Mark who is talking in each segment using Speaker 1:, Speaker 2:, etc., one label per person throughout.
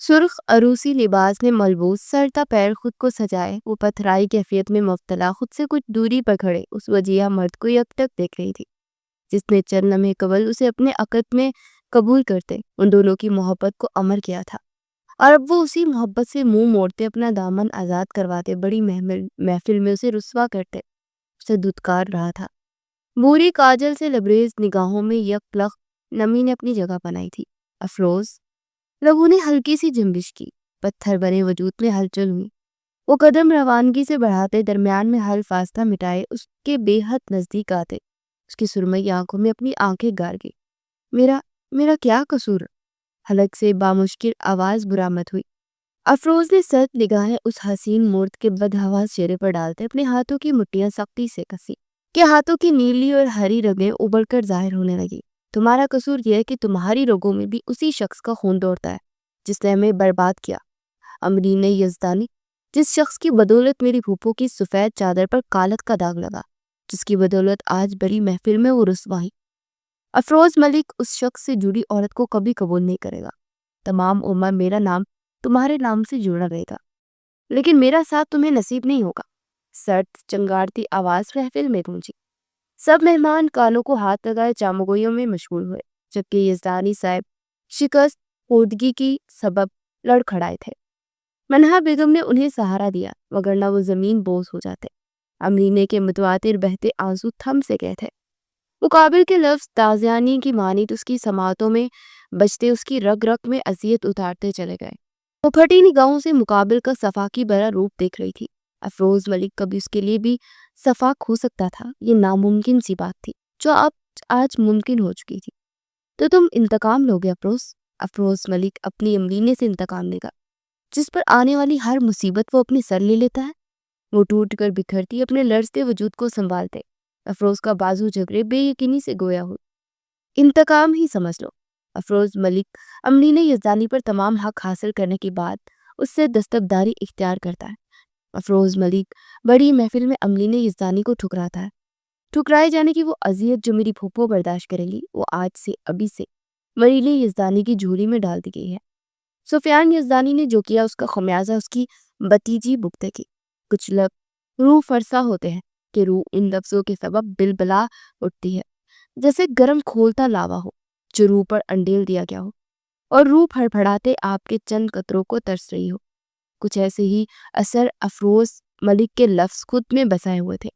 Speaker 1: سرخ عروسی لباس میں ملبوس سر تا پیر خود کو سجائے وہ پتھرائی کیفیت میں مبتلا خود سے کچھ دوری پر کھڑے اس وجیہہ مرد کو یکٹک دیکھ رہی تھی جس نے چند لمحے قبل اسے اپنے عقد میں قبول کرتے ان دونوں کی محبت کو امر کیا تھا، اور اب وہ اسی محبت سے منہ موڑتے اپنا دامن آزاد کرواتے بڑی محفل میں اسے رسوا کرتے، اسے دھتکار رہا تھا۔ بوری کاجل سے لبریز نگاہوں میں یک لخت نمی نے اپنی جگہ بنائی تھی۔ افروز لبوں نے ہلکی سی جنبش کی، پتھر بنے وجود میں ہلچل ہوئی۔ وہ قدم روانگی سے بڑھاتے درمیان میں حل فاصلہ مٹائے اس کے بے حد نزدیک آتے، اس کی سرمئی آنکھوں میں اپنی آنکھیں گار گئی۔ میرا کیا قصور؟ حلق سے بامشکل آواز برآمد ہوئی۔ افروز نے سرد نگاہیں اس حسین مورت کے بدحواس چہرے پر ڈالتے اپنے ہاتھوں کی مٹھیاں سختی سے کسی کہ ہاتھوں کی نیلی اور ہری رگیں ابھر کر ظاہر ہونے لگی۔ تمہارا قصور یہ ہے کہ تمہاری رگوں میں بھی اسی شخص کا خون دوڑتا ہے جس نے ہمیں برباد کیا، امرین یزدانی، جس شخص کی بدولت میری پھوپھوں کی سفید چادر پر کالت کا داغ لگا، جس کی بدولت آج بڑی محفل میں وہ رسوا ہوئی۔ افروز ملک اس شخص سے جڑی عورت کو کبھی قبول نہیں کرے گا۔ تمام عمر میرا نام تمہارے نام سے جڑا رہے گا، لیکن میرا ساتھ تمہیں نصیب نہیں ہوگا۔ سرد چنگارتی آواز محفل میں گونجی۔ سب مہمان کانوں کو ہاتھ لگائے چامگوئیوں میں مشغول ہوئے، جبکہ یزدانی صاحب شکست خوردگی کی سبب لڑکھڑائے تھے۔ منہا بیگم نے انہیں سہارا دیا، وگرنہ وہ زمین بوس ہو جاتے۔ امرینے کے متواتر بہتے آنسو تھم سے گئے تھے۔ مقابل کے لفظ تازیانی کی مانند اس کی سماعتوں میں بجتے اس کی رگ رگ میں اذیت اتارتے چلے گئے۔ وہ پھٹی نگاہوں سے مقابل کا صفاقی بھرا روپ دیکھ رہی تھی۔ افروز ملک کبھی اس کے لیے بھی صفاق ہو سکتا تھا، یہ ناممکن سی بات تھی جو اب آج ممکن ہو چکی تھی۔ تو تم انتقام لوگے افروز ملک اپنی امرینے سے انتقام لے گا، جس پر آنے والی ہر مصیبت وہ اپنے سر لے لیتا ہے۔ وہ ٹوٹ کر بکھرتی اپنے لرزتے وجود کو سنبھالتے، افروز کا بازو جھگڑے بے یقینی سے گویا ہو۔ انتقام ہی سمجھ لو۔ افروز ملک امرین یزدانی پر تمام حق حاصل کرنے کے بعد اس سے دستبرداری اختیار کرتا ہے۔ افروز ملک بڑی محفل میں امرین یزدانی کو ٹھکراتا ہے۔ ٹھکرائے جانے کی وہ اذیت جو میری پھوپھو برداشت کریں گی وہ آج سے ابھی سے امرین یزدانی کی جھولی میں ڈال دی گئی ہے۔ سفیان یزدانی نے جو کیا اس کا خمیازہ اس کی بتیجی بھگتے گی۔ کچھ لفظ روح فرسا ہوتے ہیں کہ روح ان لفظوں کے سبب بلبلا اٹھتی ہے، جیسے گرم کھولتا لاوا ہو جو روح پر انڈیل دیا گیا ہو، اور روح پھڑپھڑاتے آپ کے چند قطروں کو ترس رہی ہو۔ کچھ ایسے ہی اثر افروز ملک کے لفظ خود میں بسائے ہوئے تھے،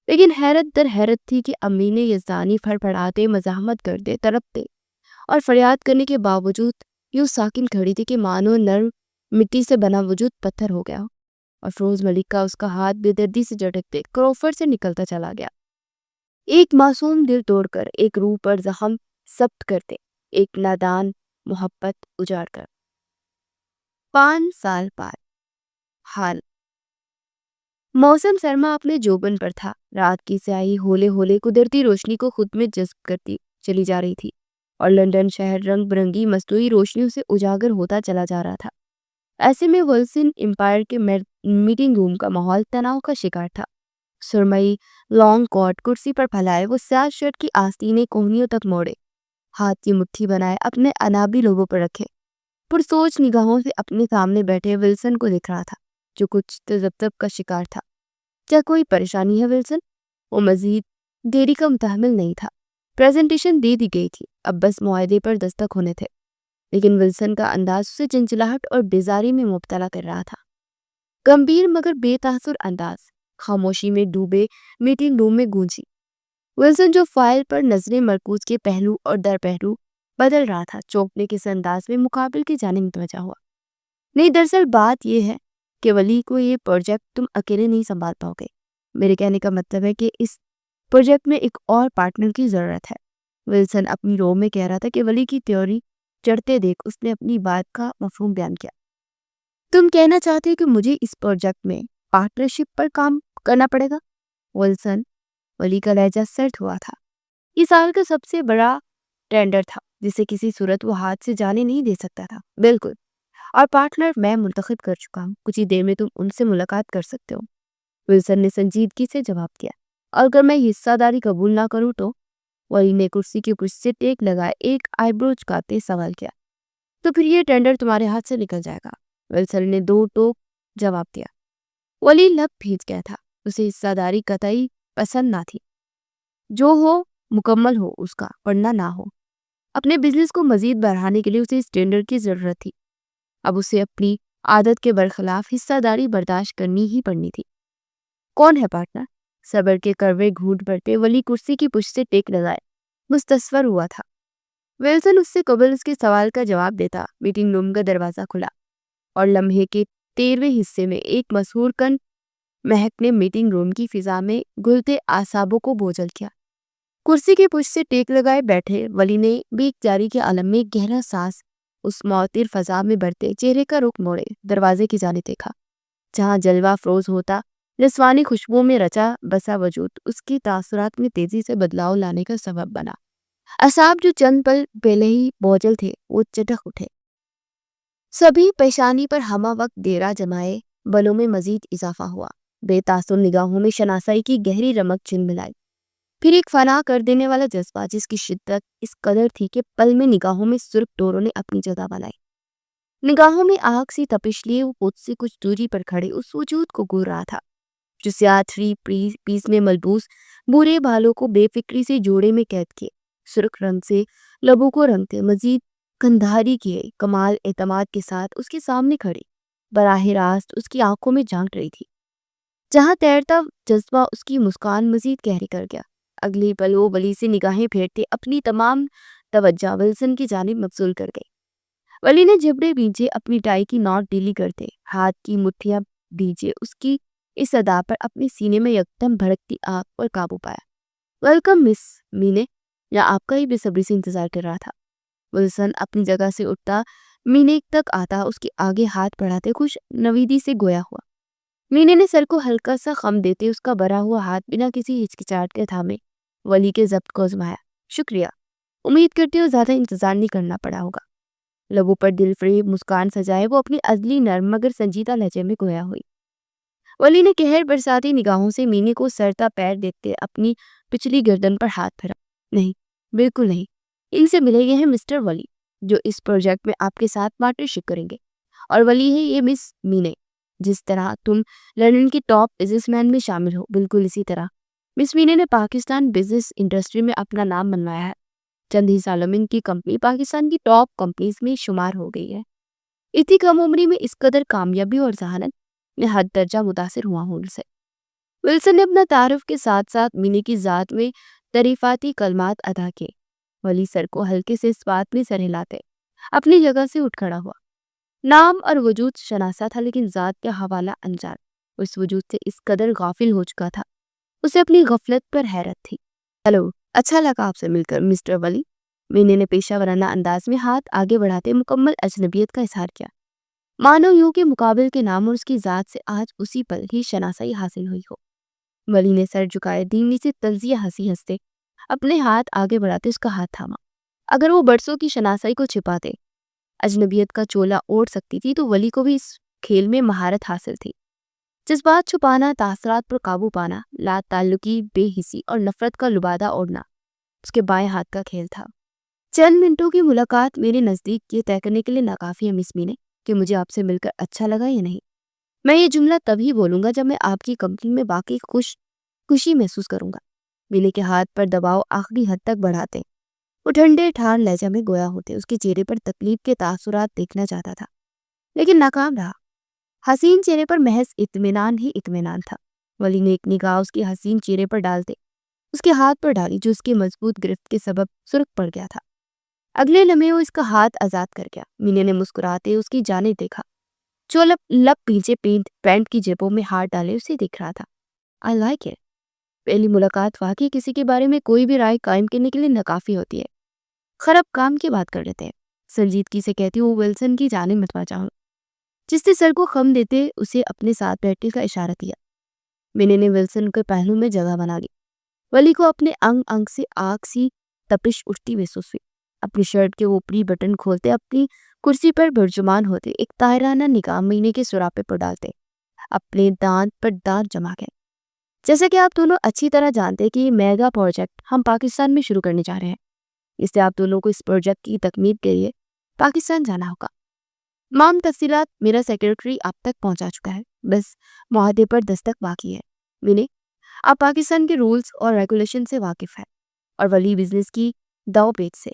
Speaker 1: لیکن حیرت در حیرت تھی کہ امرین یزدانی پھڑپھڑاتے، مزاحمت کرتے، تڑپتے اور فریاد کرنے کے باوجود یوں ساکن کھڑی تھی کہ مانو نرم مٹی سے بنا وجود پتھر ہو گیا ہو۔ افروز ملک کا اس کا ہاتھ بے دردی سے جھٹکتے کروفر سے نکلتا چلا گیا، ایک معصوم دل توڑ کر، ایک روح پر زخم ثبت کرتے، ایک نادان محبت اجاڑ کر۔ 5 سال بعد حال موسم سرما اپنے جوبن پر تھا۔ رات کی سیاہی ہولے ہولے قدرتی روشنی کو خود میں جذب کرتی چلی جا رہی تھی، اور لندن شہر رنگ برنگی مصنوعی روشنیوں سے اجاگر ہوتا چلا جا رہا تھا۔ ایسے میں ولسن امپائر کے میٹنگ روم کا ماحول تناؤ کا شکار تھا۔ سرمئی لانگ کوٹ کرسی پر پھیلائے، وہ سیاہ شرٹ کی آستینیں کوہنیوں تک موڑے، ہاتھ کی مٹھی بنائے اپنے انابی لوگوں پر رکھے، پرسوچ نگاہوں سے اپنے سامنے بیٹھے ولسن کو دیکھ رہا تھا جو کچھ تذبذب کا شکار تھا۔ کیا کوئی پریشانی ہے ولسن؟ وہ مزید دیری کا متحمل نہیں تھا۔ پریزنٹیشن دے دی گئی تھی، اب بس معاہدے پر دستخط ہونے تھے، لیکن ولسن کا انداز اسے چنچلاہٹ اور بیزاری میں مبتلا کر رہا تھا۔ گمبھیر مگر بے تاثر انداز خاموشی میں ڈوبے میٹنگ روم میں گونجی۔ ولسن جو فائل پر نظریں مرکوز کے پہلو اور در پہلو بدل رہا تھا، چونکنے کے انداز میں مقابل کی جانب متوجہ ہوا۔ نہیں، دراصل بات یہ ہے کہ ولی کو یہ پروجیکٹ تم اکیلے نہیں سنبھال پاؤ گے۔ میرے کہنے کا مطلب ہے کہ اس پروجیکٹ میں ایک اور پارٹنر کی ضرورت ہے۔ ولسن اپنی رو میں کہہ رہا تھا کہ ولی کی تیوری چڑھتے دیکھ اس نے اپنی بات کا مفہوم بیان کیا۔ تم کہنا چاہتے ہو کہ مجھے اس پروجیکٹ میں پارٹنرشپ پر کام کرنا پڑے گا؟ ولسن، ولی کا لہجہ سرد ہوا تھا۔ یہ سال کا سب سے بڑا ٹینڈر تھا جسے کسی صورت وہ ہاتھ سے جانے نہیں دے سکتا تھا۔ بالکل، اور پارٹنر میں منتخب کر چکا ہوں، کچھ ہی دیر میں تم ان سے ملاقات کر سکتے ہو۔ ولسن نے سنجیدگی سے جواب دیا۔ اور اگر میں حصہ داری قبول نہ کروں تو؟ ولی نے کرسی کی پشت سے ٹیک لگائے ایک آئی برو جھکاتے سوال کیا۔ تو پھر یہ ٹینڈر تمہارے ہاتھ سے نکل جائے گا، ولسن نے دو ٹوک جواب دیا۔ ولی لب بھیج گیا تھا، اسے حصہ داری قطعی پسند نہ تھی، جو ہو مکمل ہو اس کا، ورنہ نہ ہو۔ اپنے بزنس کو مزید بڑھانے کے لیے اسے اس ٹینڈر کی ضرورت تھی۔ اب اسے اپنی عادت کے برخلاف حصہ داری برداشت کرنی ہی پڑنی تھی۔ کون ہے پارٹنر؟ صبر کے کڑوے گھونٹ بھرتے ولی کرسی کی پشت سے ٹیک لگائے مستصور ہوا تھا۔ ویلسن اس سے قبل اس کے سوال کا جواب دیتا۔ میٹنگ روم کا دروازہ کھلا اور لمحے کے 13ویں حصے میں ایک مسحور کن مہک نے میٹنگ روم کی فضا میں گھلتے اعصابوں کو بوجھل کیا۔ کرسی کی پشت سے ٹیک لگائے بیٹھے ولی نے بھی جاری کے عالم میں گہرا سانس اس معطر فضا میں بڑھتے چہرے کا رخ موڑے دروازے کی جانب دیکھا، جہاں جلوہ فروز ہوتا نسوانی خوشبو میں رچا بسا وجود اس کی تاثرات میں تیزی سے بدلاؤ لانے کا سبب بنا۔ اعصاب جو چند پل پہلے ہی بوجھل تھے وہ چٹک اٹھے۔ سبھی پیشانی پر ہمہ وقت ڈیرا جمائے بلوں میں مزید اضافہ ہوا۔ بے تاثر نگاہوں میں شناسائی کی گہری رمق چلملائی، پھر ایک فنا کر دینے والا جذبہ جس کی شدت اس قدر تھی کہ پل میں نگاہوں میں سرخ ڈوروں نے اپنی جگہ بنائی۔ نگاہوں میں آگ سی تپش لیے وہ خود سے کچھ دوری پر کھڑے اس وجود کو گور رہا تھا جو سیاہ تھری پیس میں ملبوس بورے بالوں کو بے فکری سے جوڑے میں قید کیے، سرخ رنگ سے لبوں کو رنگتے مزید کندھاری کیے کمال اعتماد کے ساتھ اس کے سامنے کھڑی براہ راست اس کی آنکھوں میں جھانک رہی تھی، جہاں تیرتا جذبہ اس کی مسکان مزید گہری کر گیا۔ اگلی پل وہ ولی سے نگاہیں پھیرتے اپنی تمام توجہ ولسن کی جانب مبذول کر گئی۔ ولی نے جبڑے بھیجے اپنی ٹائی کی نوٹ ڈھیلی کرتے، ہاتھ کی مٹھیاں بھیجے اس کی اس ادا پر اپنے سینے میں یکدم بھڑکتی آگ پر قابو پایا۔ ویلکم مس مینے، یا آپ کا ہی بے صبری سے انتظار کر رہا تھا۔ ولسن اپنی جگہ سے اٹھتا مینے تک آتا، اس کے آگے ہاتھ بڑھاتے خوش نویدی سے گویا ہوا۔ مینے نے سر کو ہلکا سا خم دیتے اس کا بھرا ہوا ہاتھ بنا کسی ہچکچاہٹ کے تھامے ولی کے ضبط کو آزمایا۔ شکریہ، امید کرتی ہوں زیادہ انتظار نہیں کرنا پڑا ہوگا۔ لبوں پر دل فریب مسکان سجائے وہ اپنی ازلی نرم مگر سنجیدہ لہجے میں گویا ہوئی۔ ولی نے قہر برساتی نگاہوں سے مینے کو سرتا پیر دیکھتے اپنی پچھلی گردن پر ہاتھ پھیرا۔ نہیں، بالکل نہیں، ان سے ملے یہ ہیں مسٹر ولی جو اس پروجیکٹ میں آپ کے ساتھ پارٹنرشپ کریں گے، اور ولی ہے یہ مس مینے۔ جس طرح تم لندن کی ٹاپ بزنس مین میں شامل ہو، بالکل اسی طرح مس مینے نے پاکستان بزنس انڈسٹری میں اپنا نام بنوایا ہے۔ چند ہی سالوں میں ان کی کمپنی پاکستان کی ٹاپ کمپنیز میں شمار ہو گئی ہے۔ اتنی کم عمری میں اس قدر کامیابی اور ذہانت میں حد درجہ متاثر ہوا ہوں ان سے۔ ولسن نے اپنا تعارف کے ساتھ ساتھ مینے کی ذات میں تعریفاتی کلمات ادا کیے۔ ولی سر کو ہلکے سے اس بات میں سر ہلاتے اپنی جگہ سے اٹھ کھڑا ہوا۔ نام اور وجود شناسا تھا لیکن ذات کا حوالہ انجان۔ اس وجود سے اس قدر غافل ہو چکا تھا، اسے اپنی غفلت پر حیرت تھی۔ ہیلو، اچھا لگا آپ سے مل کر مسٹر ولی، مینے نے پیشہ ورانہ انداز میں ہاتھ آگے بڑھاتے مکمل اجنبیت کا اظہار کیا، مانو یوں کہ مقابل کے نام اور اس کی ذات سے آج اسی پل ہی شناسائی حاصل ہوئی ہو۔ ولی نے سر جھکائے دھیمی سے طنزیہ ہنسی ہنستے اپنے ہاتھ آگے بڑھاتے اس کا ہاتھ تھاما۔ اگر وہ برسوں کی شناسائی کو چھپاتے اجنبیت کا چولا اوڑھ سکتی تھی تو ولی کو بھی اس کھیل میں مہارت حاصل تھی۔ جذبات چھپانا، تاثرات پر قابو پانا، لا تعلقی، بے حسی اور نفرت کا لبادہ اوڑھنا اس کے بائیں ہاتھ کا کھیل تھا۔ چند منٹوں کی ملاقات میرے نزدیک یہ طے کرنے کے لیے ناکافی ہے مس مینے کہ مجھے آپ سے مل کر اچھا لگا یا نہیں۔ میں یہ جملہ تبھی بولوں گا جب میں آپ کی کمپنی میں باقی خوشی محسوس کروں گا۔ مینے کے ہاتھ پر دباؤ آخری حد تک بڑھاتے وہ ٹھنڈے ٹھار لہجہ میں گویا ہوتے اس کے چہرے پر تکلیف کے تاثرات دیکھنا چاہتا تھا لیکن ناکام رہا۔ حسین چہرے پر محض اطمینان ہی اطمینان تھا۔ ولی نے ایک نگاہ اس کے حسین چہرے پر ڈالتے اس کے ہاتھ پر ڈالی جو اس کے مضبوط گرفت کے سبب سرخ پڑ گیا تھا۔ اگلے لمحے وہ اس کا ہاتھ آزاد کر گیا۔ مینے نے مسکراتے اس کی جانب دیکھا جو لب پیچھے پینٹ کی جیبوں میں ہاتھ ڈالے اسے دیکھ رہا تھا۔ I like it۔ پہلی ملاقات واقعی کسی کے بارے میں کوئی بھی رائے قائم کرنے کے لیے ناکافی ہوتی ہے۔ خراب کام کی بات کر لیتے ہیں، سنجیدگی سے کہتی وہ ولسن کی جانب متوجہ ہوں، جس نے سر کو خم دیتے اسے اپنے ساتھ بیٹھنے کا اشارہ دیا۔ مینے نے ولسن کے پہلو میں جگہ بنا لی۔ ولی کو اپنے انگ سے آگ سی تپش اٹھتی محسوس ہوئی۔ اپنی شرٹ کے اوپری بٹن کھولتے اپنی کرسی پر برجمان ہوتے ایک طاہرانہ نگاہ مینے کے سراپے پر ڈالتے اپنے دانت پر دانت جما گئے۔ جیسا کہ آپ دونوں اچھی طرح جانتے ہیں کہ یہ میگا پروجیکٹ ہم پاکستان میں شروع کرنے جا رہے ہیں، اس لیے آپ دونوں کو اس پروجیکٹ کی تکمیل کے لیے پاکستان جانا ہوگا۔ تمام تفصیلات میرا سیکرٹری آپ تک پہنچا چکا ہے، بس معاہدے پر دستخط باقی ہے۔ مینے، آپ پاکستان کے رولز اور ریگولیشن سے واقف ہیں اور ولی بزنس کی داؤ پیچ سے۔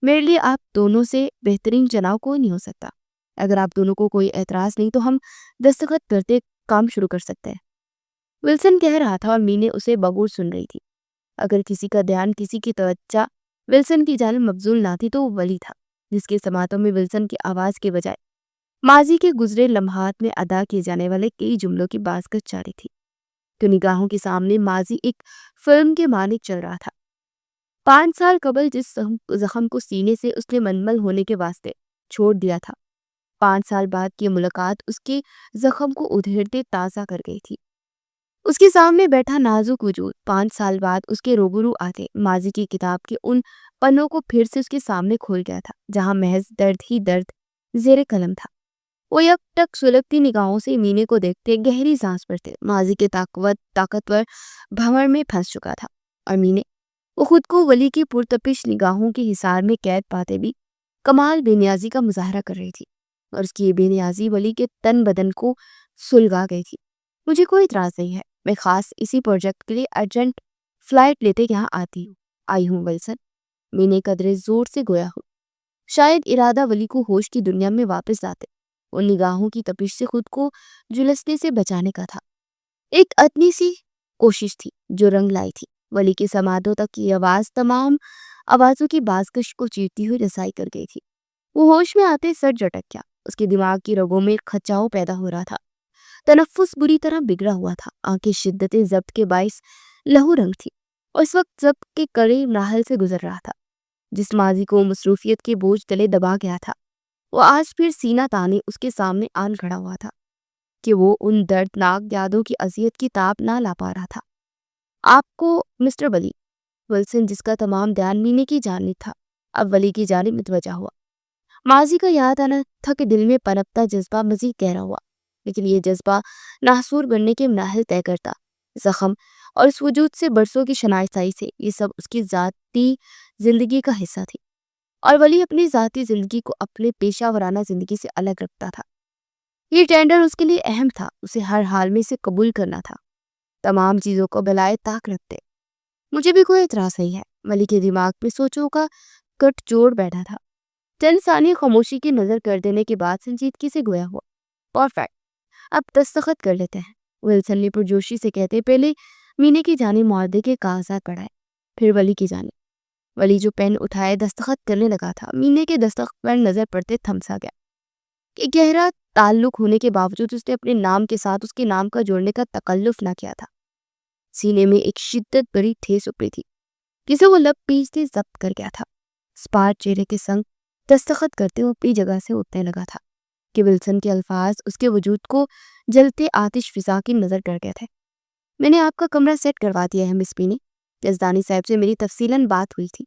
Speaker 1: میرے لیے آپ دونوں سے بہترین چناؤ کوئی نہیں ہو سکتا۔ اگر آپ دونوں کو کوئی اعتراض نہیں تو ہم دستخط کرتے کام شروع کر سکتے ہیں، ولسن کہہ رہا تھا اور مینے اسے بغور سن رہی تھی۔ اگر کسی کا دھیان، کسی کی توجہ ولسن کی جانب مبذول نہ تھی تو وہ ولی تھا، جس کے سماعتوں میں ولسن کی آواز کے بجائے ماضی کے گزرے لمحات میں ادا کیے جانے والے کئی جملوں کی بازگشت جاری تھی۔ تو نگاہوں کے سامنے ماضی ایک فلم کے مانند چل رہا تھا۔ 5 سال قبل جس زخم کو سینے سے اس نے منمل ہونے کے واسطے چھوڑ دیا تھا، 5 سال بعد کی ملاقات اس کے زخم کو ادھیڑتے تازہ کر گئی تھی۔ اس کے سامنے بیٹھا نازک وجود 5 سال بعد اس کے روبرو آتے ماضی کی کتاب کے ان پنوں کو پھر سے اس کے سامنے کھول گیا تھا جہاں محض درد ہی درد زیر قلم تھا۔ وہ یک ٹک سلگتی نگاہوں سے مینے کو دیکھتے گہری سانس بھرتے، ماضی کے طاقتور بھنور میں پھنس چکا تھا، اور مینے وہ خود کو ولی کی پرتپش نگاہوں کے حصار میں قید پاتے بھی کمال بے نیازی کا مظاہرہ کر رہی تھی، اور اس کی یہ بے نیازی ولی کے تن بدن کو سلگا گئی تھی۔ مجھے کوئی اعتراض نہیں ہے، میں خاص اسی پروجیکٹ کے لیے ارجنٹ فلائٹ لیتے یہاں آئی ہوں ولسن، مینے قدرے زور سے گویا ہوں۔ شاید ارادہ ولی کو ہوش کی دنیا میں واپس لاتے، ان نگاہوں کی تپش سے خود کو جلسنے سے بچانے کا تھا۔ ایک ادنی سی کوشش تھی جو رنگ لائی تھی۔ ولی کے سماعتوں تک کی آواز تمام آوازوں کی بازگشت کو چیرتی ہوئی رسائی کر گئی تھی۔ وہ ہوش میں آتے سر جھٹک گیا، اس کے دماغ کی رگوں میں کھچاؤ پیدا ہو رہا تھا، تنفس بری طرح بگڑا ہوا تھا، آنکھیں شدت ضبط کے باعث لہو رنگ تھی، اور اس وقت ضبط کے کڑے مراحل سے گزر رہا تھا۔ جس ماضی کو مصروفیت کے بوجھ تلے دبا گیا تھا، وہ آج پھر سینہ تانے اس کے سامنے آن کھڑا ہوا تھا کہ وہ ان دردناک یادوں کی اذیت کی تاب نہ لا پا رہا تھا۔ آپ کو مسٹر ولی، ولسن جس کا تمام دھیان مینے کی جانب تھا اب ولی کی جانب متوجہ ہوا۔ ماضی کا یاد آنا تھا کہ دل میں پنپتا جذبہ مزید گہرا ہوا، لیکن یہ جذبہ ناصور بننے کے مراحل طے کرتا۔ زخم اور اس وجود سے برسوں کی شناسائی سے یہ سب اس کی ذاتی زندگی کا حصہ تھی، اور ولی اپنی ذاتی زندگی کو اپنے پیشہ ورانہ زندگی سے الگ رکھتا تھا۔ یہ ٹینڈر اس کے لیے اہم تھا، اسے ہر حال میں اسے قبول کرنا تھا، تمام چیزوں کو بلائے طاق رکھتے۔ مجھے بھی کوئی اعتراض نہیں ہے، ولی کے دماغ میں سوچوں کا کٹ جوڑ بیٹھا تھا۔ چند ثانیے خاموشی کی نظر کر دینے کے بعد سنجیدگی سے گویا ہوا، پرفیکٹ، اب دستخط کر لیتے ہیں، ولسن نے پرجوشی سے کہتے پہلے مینے کی جانب معاہدے کے کاغذات بڑھائے، پھر ولی کی جانب۔ ولی جو پین اٹھائے دستخط کرنے لگا تھا، مینے کے دستخط پر نظر پڑتے تھمسا گیا۔ کہ گہرا تعلق ہونے کے باوجود اس نے اپنے نام کے ساتھ اس کے نام کا جوڑنے کا تکلف نہ کیا تھا۔ سینے میں ایک شدت بڑی ٹھیس اپڑی تھی جسے وہ لب پیچھتے ضبط کر گیا تھا۔ سپاٹ چہرے کے سنگ دستخط کرتے وہ اپنی جگہ سے اٹھنے لگا تھا کہ ولسن کے الفاظ اس کے وجود کو جلتے آتش فضا کی نظر کر گئے تھے۔ میں نے آپ کا کمرہ سیٹ کروا دیا ہے مس پینی، یزدانی صاحب سے میری تفصیلاً بات ہوئی تھی،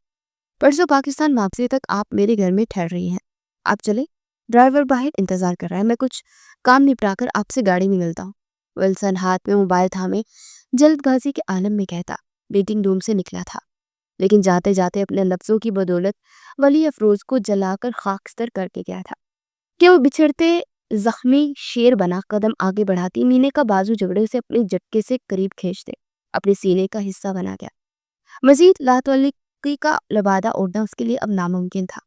Speaker 1: پرسوں پاکستان واپسی تک آپ میرے گھر میں ٹھہر رہی ہیں۔ آپ چلیں، ڈرائیور باہر انتظار کر رہا ہے، میں کچھ کام نپٹا کر آپ سے گاڑی میں ملتا ہوں۔ ولسن ہاتھ میں موبائل تھامے جلد بازی کے عالم میں کہتا میٹنگ روم سے نکلا تھا، لیکن جاتے جاتے اپنے لفظوں کی بدولت ولی افروز کو جلا کر خاکستر کر کے گیا تھا کہ وہ بچھڑتے زخمی شیر بنا قدم آگے بڑھاتی مینے کا بازو جگڑے اسے اپنے جٹکے سے قریب کھینچتے اپنے سینے کا حصہ بنا گیا۔ مزید لاتعلقی کا لبادہ اوڑھنا اس کے لیے اب ناممکن تھا۔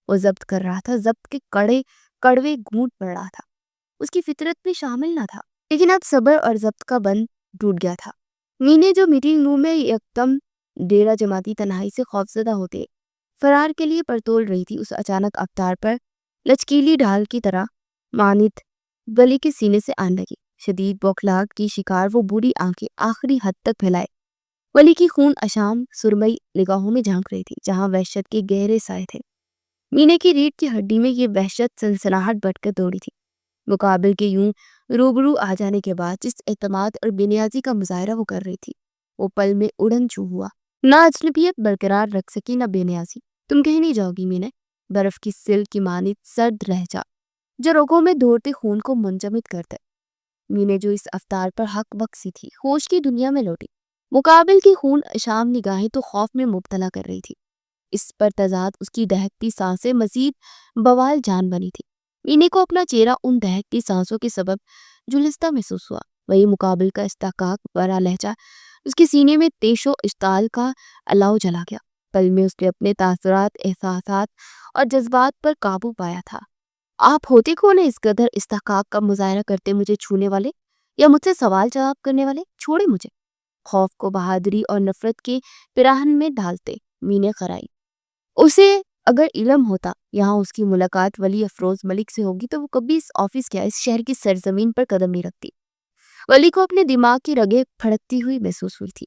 Speaker 1: وہ ضبط کر رہا تھا، ضبط کے کڑوے گھونٹ پڑ رہا تھا، اس کی فطرت میں شامل نہ تھا، لیکن اب صبر اور ضبط کا بند ٹوٹ گیا تھا۔ مینے جو میٹنگ روم میں یکدم ڈیرہ جماعتی تنہائی سے خوفزدہ ہوتے فرار کے لیے پرتول رہی تھی، اس اچانک افطار پر لچکیلی ڈھال کی طرح مانت ولی کے سینے سے آن لگی۔ شدید بوکھلاہٹ کی شکار وہ بوڑھی آنکھیں آخری حد تک پھیلائے ولی کی خون اشام سرمئی نگاہوں میں جھانک رہی تھی جہاں وحشت کے گہرے سائے تھے۔ مینے کی ریڑھ کی ہڈی میں یہ وحشت سنسناہٹ بڑھ کر دوڑی تھی۔ مقابل کے یوں روبرو آ جانے کے بعد جس اعتماد اور بے نیازی کا مظاہرہ وہ کر رہی تھی وہ پل میں اڑن چو ہوا۔ نہ اجنبیت برقرار رکھ سکی نہ بے نیازی۔ تم کہیں نہیں جاؤ گی مینے، برف کی سل کی مانند سرد لہجہ جو رگوں میں دوڑتے خون کو منجمد کرتے۔ مینے جو اس افطار پر حق بخشی تھی ہوش کی دنیا میں لوٹی، مقابل کی خون اشام نگاہیں تو خوف میں مبتلا کر رہی تھی۔ اس پر تضاد اس کی دہکتی سانسیں مزید بوال جان بنی تھی۔ مینے کو اپنا چہرہ ان دہکتی سانسوں کے سبب جلستہ محسوس ہوا۔ وہی مقابل کا استحقاق برا لہجہ اس کے سینے میں تیش و اشتعال کا الاؤ جلا گیا۔ پل میں اس نے اپنے تاثرات، احساسات اور جذبات پر قابو پایا تھا۔ آپ ہوتے کون ہیں اس قدر استحقاق کا مظاہرہ کرتے مجھے چھونے والے یا مجھ سے سوال جواب کرنے والے؟ چھوڑے مجھے۔ خوف کو بہادری اور نفرت کے پیراہن میں ڈالتے مینے خرائی۔ اسے اگر علم ہوتا یہاں اس کی ملاقات ولی افروز ملک سے ہوگی تو وہ کبھی اس آفس کیا اس شہر کی سرزمین پر قدم نہیں رکھتی۔ ولی کو اپنے دماغ کی رگیں پھڑکتی ہوئی محسوس ہوئی تھی۔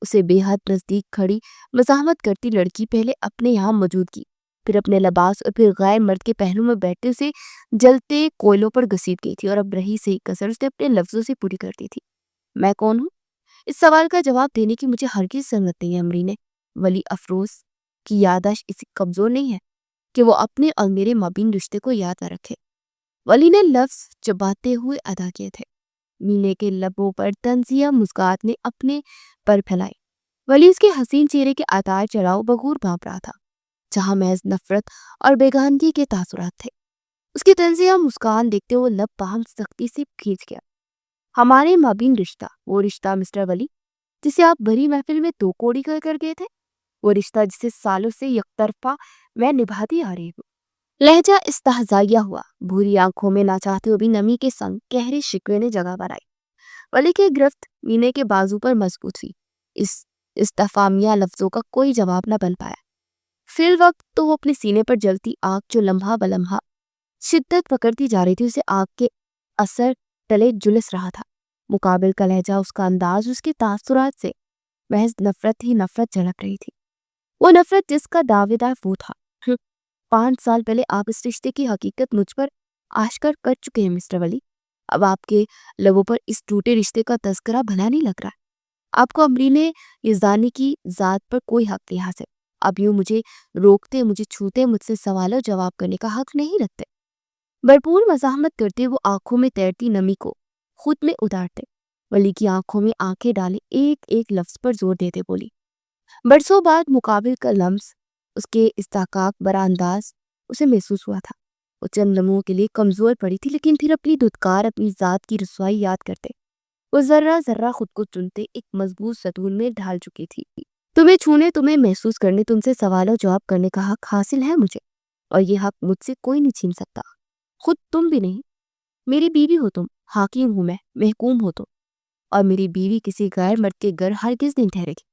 Speaker 1: اسے بے حد نزدیک کھڑی مزاحمت کرتی لڑکی پہلے اپنے یہاں موجود کی، پھر اپنے لباس اور پھر غیر مرد کے پہلو میں بیٹھتے اسے جلتے کوئلوں پر گھسیٹ گئی تھی، اور اب رہی سے کسر اسے اپنے لفظوں سے پوری کرتی تھی۔ میں کون ہوں؟ اس سوال کا جواب دینے کی مجھے ہرگز ضرورت نہیں ہے امرینے۔ ولی افروز کی یادداشت اس کمزور نہیں ہے کہ وہ اپنے اور میرے مابین رشتے کو یاد نہ رکھے۔ ولی نے لفظ چباتے ہوئے ادا کیے تھے۔ مینے کے لبوں پر طنزیہ مسکراہٹ نے اپنے پر پھیلائے۔ ولی اس کے حسین چہرے کے اتار چڑھاؤ بغور بھانپ رہا تھا، جہاں محض نفرت اور بیگانگی کے تاثرات تھے۔ اس کی طنزیہ مسکان دیکھتے وہ لب باہم سختی سے کھینچ گیا۔ ہمارے مابین رشتہ، وہ رشتہ مسٹر ولی جسے آپ بھری محفل میں دو کوڑی کر گئے تھے، وہ رشتہ جسے سالوں سے یک طرفہ میں نبھاتی آ رہی ہوں۔ لہجہ استہزائیہ ہوا، بھوری آنکھوں میں نہ چاہتے ہوئے بھی نمی کے سنگ گہرے شکوے نے جگہ بنائی۔ ولی کی گرفت مینے کے بازو پر مضبوط ہوئی۔ اس استفہامیہ لفظوں کا کوئی جواب نہ بن پایا۔ فی الوقت تو وہ اپنے سینے پر جلتی آگ جو لمحہ بلمحہ شدت پکڑتی جا رہی تھی اسے آگ کے اثر تلے جلس رہا تھا۔ مقابل کا لہجہ، اس کا انداز، اس کے تاثرات سے محض نفرت ہی نفرت جھلک رہی تھی۔ وہ نفرت جس کا دعوے دار وہ تھا۔ 5 سال پہلے آپ اس رشتے کی حقیقت مجھ پر آشکار کر چکے ہیں مسٹر ولی۔ اب آپ کے لبوں پر اس ٹوٹے رشتے کا تذکرہ بھلا نہیں لگ رہا ہے۔ آپ کو امرینے یزدانی کی ذات پر کوئی حق نہیں حاصل۔ اب یوں مجھے روکتے، مجھے چھوتے، مجھ سے سوال و جواب کرنے کا حق نہیں رکھتے۔ بھرپور مزاحمت کرتے وہ آنکھوں میں تیرتی نمی کو خود میں اتارتے، ولی کی آنکھوں میں آنکھیں ڈالے ایک ایک لفظ پر زور دیتے بولی۔ برسوں بعد مقابل کا لمس، اس کے استحقاق برا انداز اسے محسوس ہوا تھا۔ وہ چند لمحوں کے لیے کمزور پڑی تھی، لیکن پھر اپنی دھتکار، اپنی ذات کی رسوائی یاد کرتے وہ ذرہ ذرہ خود کو چنتے ایک مضبوط ستون میں ڈھال چکی تھی۔ تمہیں چھونے، تمہیں محسوس کرنے، تم سے سوال و جواب کرنے کا حق حاصل ہے مجھے، اور یہ حق مجھ سے کوئی نہیں چھین سکتا، خود تم بھی نہیں۔ میری بیوی ہو تم، حاکم ہوں میں، محکوم ہو تم، اور میری بیوی کسی غیر مرد کے گھر ہرگز نہیں ٹھہرے گی۔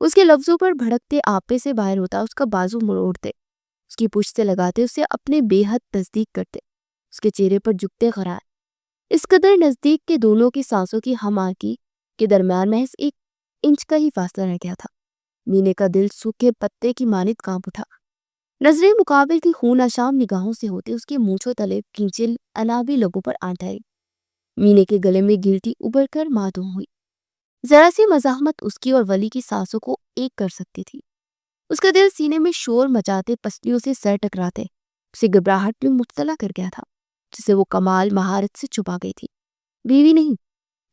Speaker 1: اس کے لفظوں پر بھڑکتے آپے سے باہر ہوتا، اس کا بازو مروڑتے، اس کی پشت سے لگاتے، اسے اپنے بے حد نزدیک کرتے، اس کے چہرے پر جھکتے خرائے، اس قدر نزدیک کہ دونوں کی سانسوں کی ہم آہنگی کے درمیان محض 1 انچ کا ہی فاصلہ رہ گیا تھا۔ مینے کا دل سوکھے پتے کی مانند کانپ اٹھا۔ نظریں مقابل کی خون آشام نگاہوں سے ہوتے اس کے مونچھوں تلے کھینچے انابی لبوں پر آ ٹھہری۔ مینے کے گلے میں گرتی ابھر کر معدوم ہوئی۔ ذرا سی مزاحمت اس کی اور ولی کی سانسوں کو ایک کر سکتی تھی۔ اس کا دل سینے میں شور مچاتے پسلیوں سے سر ٹکراتے اسے گھبراہٹ میں مبتلا کر گیا تھا، جسے وہ کمال مہارت سے چھپا گئی تھی۔ بیوی نہیں،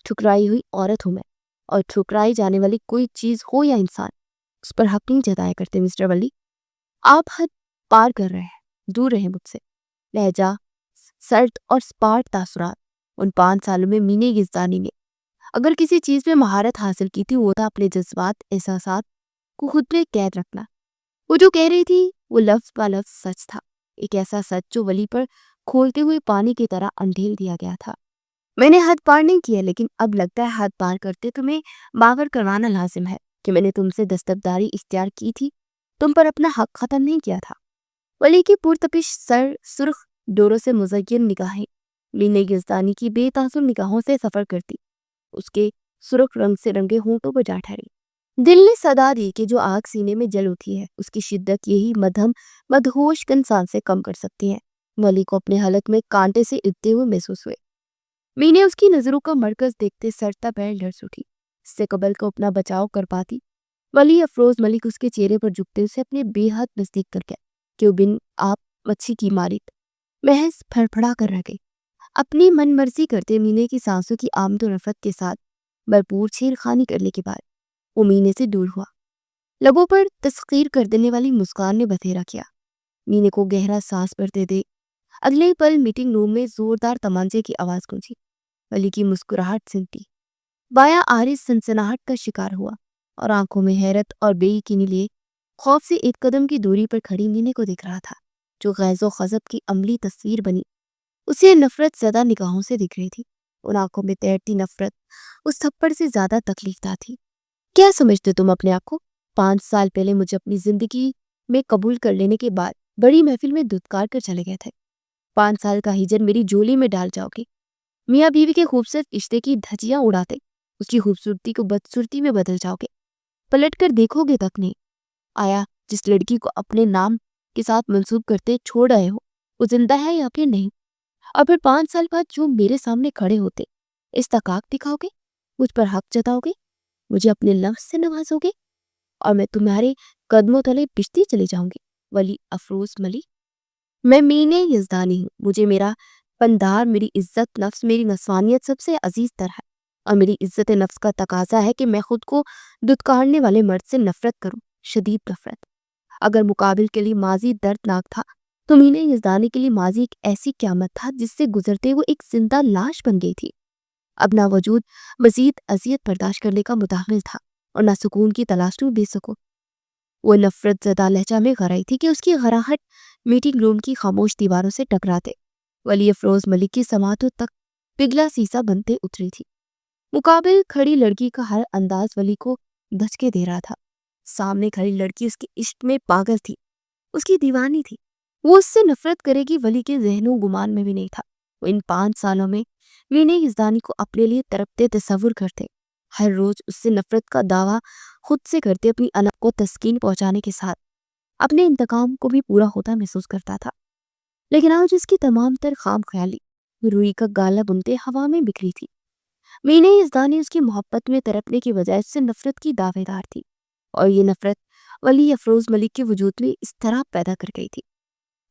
Speaker 1: ٹھکرائی ہوئی عورت ہوں میں، اور ٹھکرائی جانے والی کوئی چیز ہو یا انسان اس پر حق نہیں جتایا کرتے مسٹر ولی۔ آپ حد پار کر رہے ہیں، دور رہیں مجھ سے۔ لہجہ، سرد اور سپاٹ تاثرات۔ ان 5 سالوں میں مینے یزدانی نے اگر کسی چیز میں مہارت حاصل کی تھی وہ تھا اپنے جذبات، احساسات کو خود میں قید رکھنا۔ وہ جو کہہ رہی تھی وہ لفظ با لفظ سچ تھا، ایک ایسا سچ جو ولی پر کھولتے ہوئے پانی کی طرح انڈھیل دیا گیا تھا۔ میں نے حد پار نہیں کیا، لیکن اب لگتا ہے حد پار کرتے تمہیں باور کروانا لازم ہے کہ میں نے تم سے دستبرداری اختیار کی تھی، تم پر اپنا حق ختم نہیں کیا تھا۔ ولی کی پرتپش سر سرخ ڈوروں سے مزین نگاہیں مینے یزدانی کی بے تاثر نگاہوں سے سفر کرتی اس کے سرخ رنگ سے رنگے ہونٹوں پر جا ٹھہری۔ دل نے صدا دی کہ جو آگ سینے میں جل اٹھی ہے اس کی شدت یہی مدھم مدہوش کن سانسیں کم کر سکتی ہیں۔ ولی کو اپنے حلق میں کانٹے سے اگتے ہوئے محسوس ہوئے۔ مینے اس کی نظروں کا مرکز دیکھتے سرتا پیر لرز اٹھی۔ اس سے قبل کو اپنا بچاؤ کر پاتی ولی افروز ملک اس کے چہرے پر جھکتے اسے اپنے بے حد نزدیک کر گیا کہ وہ بن آپ مچھی کی مارد محض پھڑپھڑا کر رہ گئی۔ اپنی من مرضی کرتے مینے کی سانسوں کی آمد و رفت کے ساتھ بھرپور چھیڑ خانی کرنے کے بعد وہ مینے سے دور ہوا۔ لبوں پر تسخیر کر دینے والی مسکان نے بتھیرا کیا۔ مینے کو گہرا سانس بھرتے دے اگلے ہی پل میٹنگ روم میں زوردار تمانچے کی آواز گونجی۔ ولی کی مسکراہٹ سمٹی۔ بایا آرس سنسناہٹ کا شکار ہوا اور آنکھوں میں حیرت اور بے یقینی لیے خوف سے ایک قدم کی دوری پر کھڑی مینے کو دیکھ رہا تھا، جو غیظ و غضب کی عملی تصویر بنی اسے نفرت زدہ نگاہوں سے دکھ رہی تھی۔ ان آنکھوں میں تیرتی نفرت اس تھپڑ سے زیادہ تکلیف دہ تھی۔ کیا سمجھتے تم اپنے آپ کو؟ 5 سال پہلے مجھے اپنی زندگی میں قبول کر لینے کے بعد بڑی محفل میں دھتکار کر چلے گئے تھے۔ 5 سال کا ہجر میری جولی میں ڈال جاؤ گے۔ میاں بیوی کے خوبصورت رشتے کی دھجیاں اڑاتے اس کی خوبصورتی کو بدصورتی میں بدل جاؤ گے۔ پلٹ کر دیکھو گے تک نہیں۔ آیا جس لڑکی کو اپنے نام کے ساتھ منسوب کرتے چھوڑ آئے ہو وہ زندہ ہے یا پھر نہیں؟ اور پھر 5 سال بعد جو میرے سامنے کھڑے ہوتے استحقاق دکھاؤ گے، مجھ پر حق جتاؤ گے، مجھے اپنے لفظ سے نوازو گے اور میں تمہارے قدموں تلے بچتی چلی جاؤں گی۔ ولی افروز ملک، میں مینے یزدانی ہوں۔ مجھے میرا پندار، میری عزت نفس، میری نسوانیت سب سے عزیز تر ہے، اور میری عزت نفس کا تقاضا ہے کہ میں خود کو دھتکارنے والے مرد سے نفرت کروں، شدید نفرت۔ اگر مقابل کے لیے ماضی دردناک تھا تو مینے یزدانی کے لیے ماضی ایک ایسی قیامت تھا جس سے گزرتے وہ ایک زندہ لاش بن گئی تھی۔ اپنا وجود مزید اذیت برداشت کرنے کا متحمل تھا اور نہ سکون کی تلاش میں بے سکون۔ وہ نفرت زدہ لہجہ میں غرائی تھی کہ اس کی غراہٹ میٹنگ روم کی خاموش دیواروں سے ٹکراتے ولی افروز ملک کی سماعتوں تک پگھلا سیسا بنتے اتری تھی۔ مقابل کھڑی لڑکی کا ہر انداز ولی کو دھچکے دے رہا تھا۔ سامنے کھڑی لڑکی اس کے عشق میں پاگل تھی، اس کی دیوانی تھی۔ وہ اس سے نفرت کرے گی ولی کے ذہن و گمان میں بھی نہیں تھا۔ وہ ان 5 سالوں میں مینے یزدانی کو اپنے لیے تڑپتے تصور کرتے، ہر روز اس سے نفرت کا دعویٰ خود سے کرتے، اپنی انا کو تسکین پہنچانے کے ساتھ اپنے انتقام کو بھی پورا ہوتا محسوس کرتا تھا۔ لیکن آج اس کی تمام تر خام خیالی روئی کا گالا بنتے ہوا میں بکھری تھی۔ مینے یزدانی اس کی محبت میں تڑپنے کی بجائے اس سے نفرت کی دعوے دار تھی، اور یہ نفرت ولی افروز ملک کے وجود میں اس طرح پیدا کر گئی تھی۔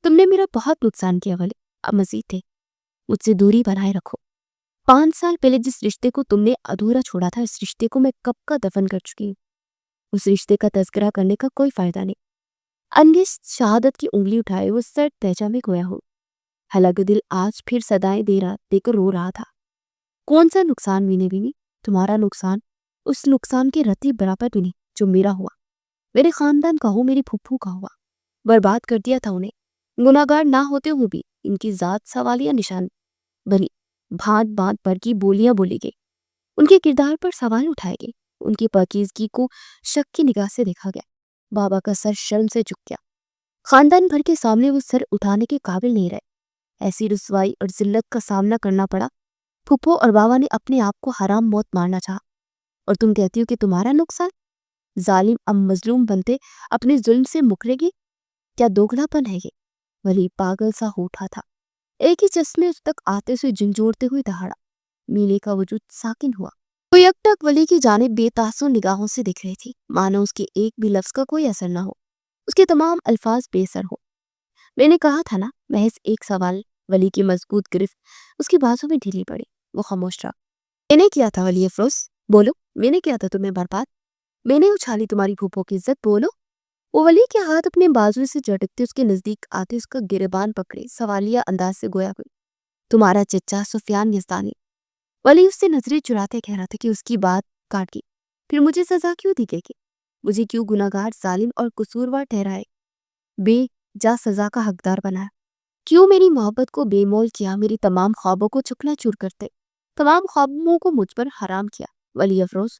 Speaker 1: تم نے میرا بہت نقصان کیا ولی، اب مزید تھے، مجھ سے دوری بنائے رکھو۔ 5 سال پہلے جس رشتے کو تم نے ادھورا چھوڑا تھا اس رشتے کو میں کب کا دفن کر چکی ہوں۔ اس رشتے کا تذکرہ کرنے کا کوئی فائدہ نہیں۔ انگس شہادت کی انگلی اٹھائے وہ سرد تہجہ میں گویا ہو۔ حالانکہ دل آج پھر صدائیں دے کر رو رہا تھا۔ کون سا نقصان مینے بھی نہیں؟ تمہارا نقصان اس نقصان کے رتی برابر بھی نہیں جو میرا ہوا، میرے خاندان کا ہو، میری پھپھو کا ہوا۔ برباد کر دیا تھا انہیں۔ گناہگار نہ ہوتے ہوئے بھی ان کی ذات سوالیہ نشان بنی، بھانت بھانت پر کی بولیاں بولی گئی، ان کے کردار پر سوال اٹھائے گئے، ان کی پاکیزگی کو شک کی نگاہ سے دیکھا گیا۔ بابا کا سر شرم سے جھک گیا۔ خاندان بھر کے سامنے وہ سر اٹھانے کے قابل نہیں رہے۔ ایسی رسوائی اور ذلت کا سامنا کرنا پڑا۔ پھپھو اور بابا نے اپنے آپ کو حرام موت مارنا چاہا، اور تم کہتی ہو کہ تمہارا نقصان؟ ظالم اب مظلوم بنتے اپنے ظلم سے مکرے گی؟ کیا دوگلا پن ہے یہ؟ ولی پاگل سا ہو اٹھا تھا۔ ایک ہی چشمے اس تک آتے سے جھنجھوڑتے ہوئے دہاڑا۔ مینے کا وجود ساکن ہوا۔ وہ یک ٹک ولی کی جانب بے تاثر نگاہوں سے دکھ رہی تھی، مانو اس کے ایک بھی لفظ کا کوئی اثر نہ ہو، اس کے تمام الفاظ بے اثر ہو۔ میں نے کہا تھا نا، محض ایک سوال۔ ولی کی مضبوط گرفت اس کی بازوں میں ڈھیلی پڑی۔ وہ خاموش رہا۔ میں نے کیا تھا ولی افروز؟ بولو، میں نے کیا تھا تمہیں برباد؟ میں نے اچھالی تمہاری پھوپھو کی عزت؟ بولو۔ وہ ولی کے ہاتھ اپنے بازو سے جھٹکتے اس کے نزدیک آتے اس کا گریبان پکڑے سوالیہ انداز سے گویا کوئی، تمہارا چچا سفیان یزدانی۔ ولی اس سے نظریں چراتے کہہ رہا تھا کہ اس کی بات کاٹ گئی۔ پھر مجھے سزا کیوں دی گئی؟ مجھے کیوں گناہگار، ظالم اور قصوروار ٹھہرائے، بے جا سزا کا حقدار بنایا؟ کیوں میری محبت کو بے مول کیا، میری تمام خوابوں کو چکنا چور کرتے، تمام خوابوں کو مجھ پر حرام کیا؟ ولی افروز،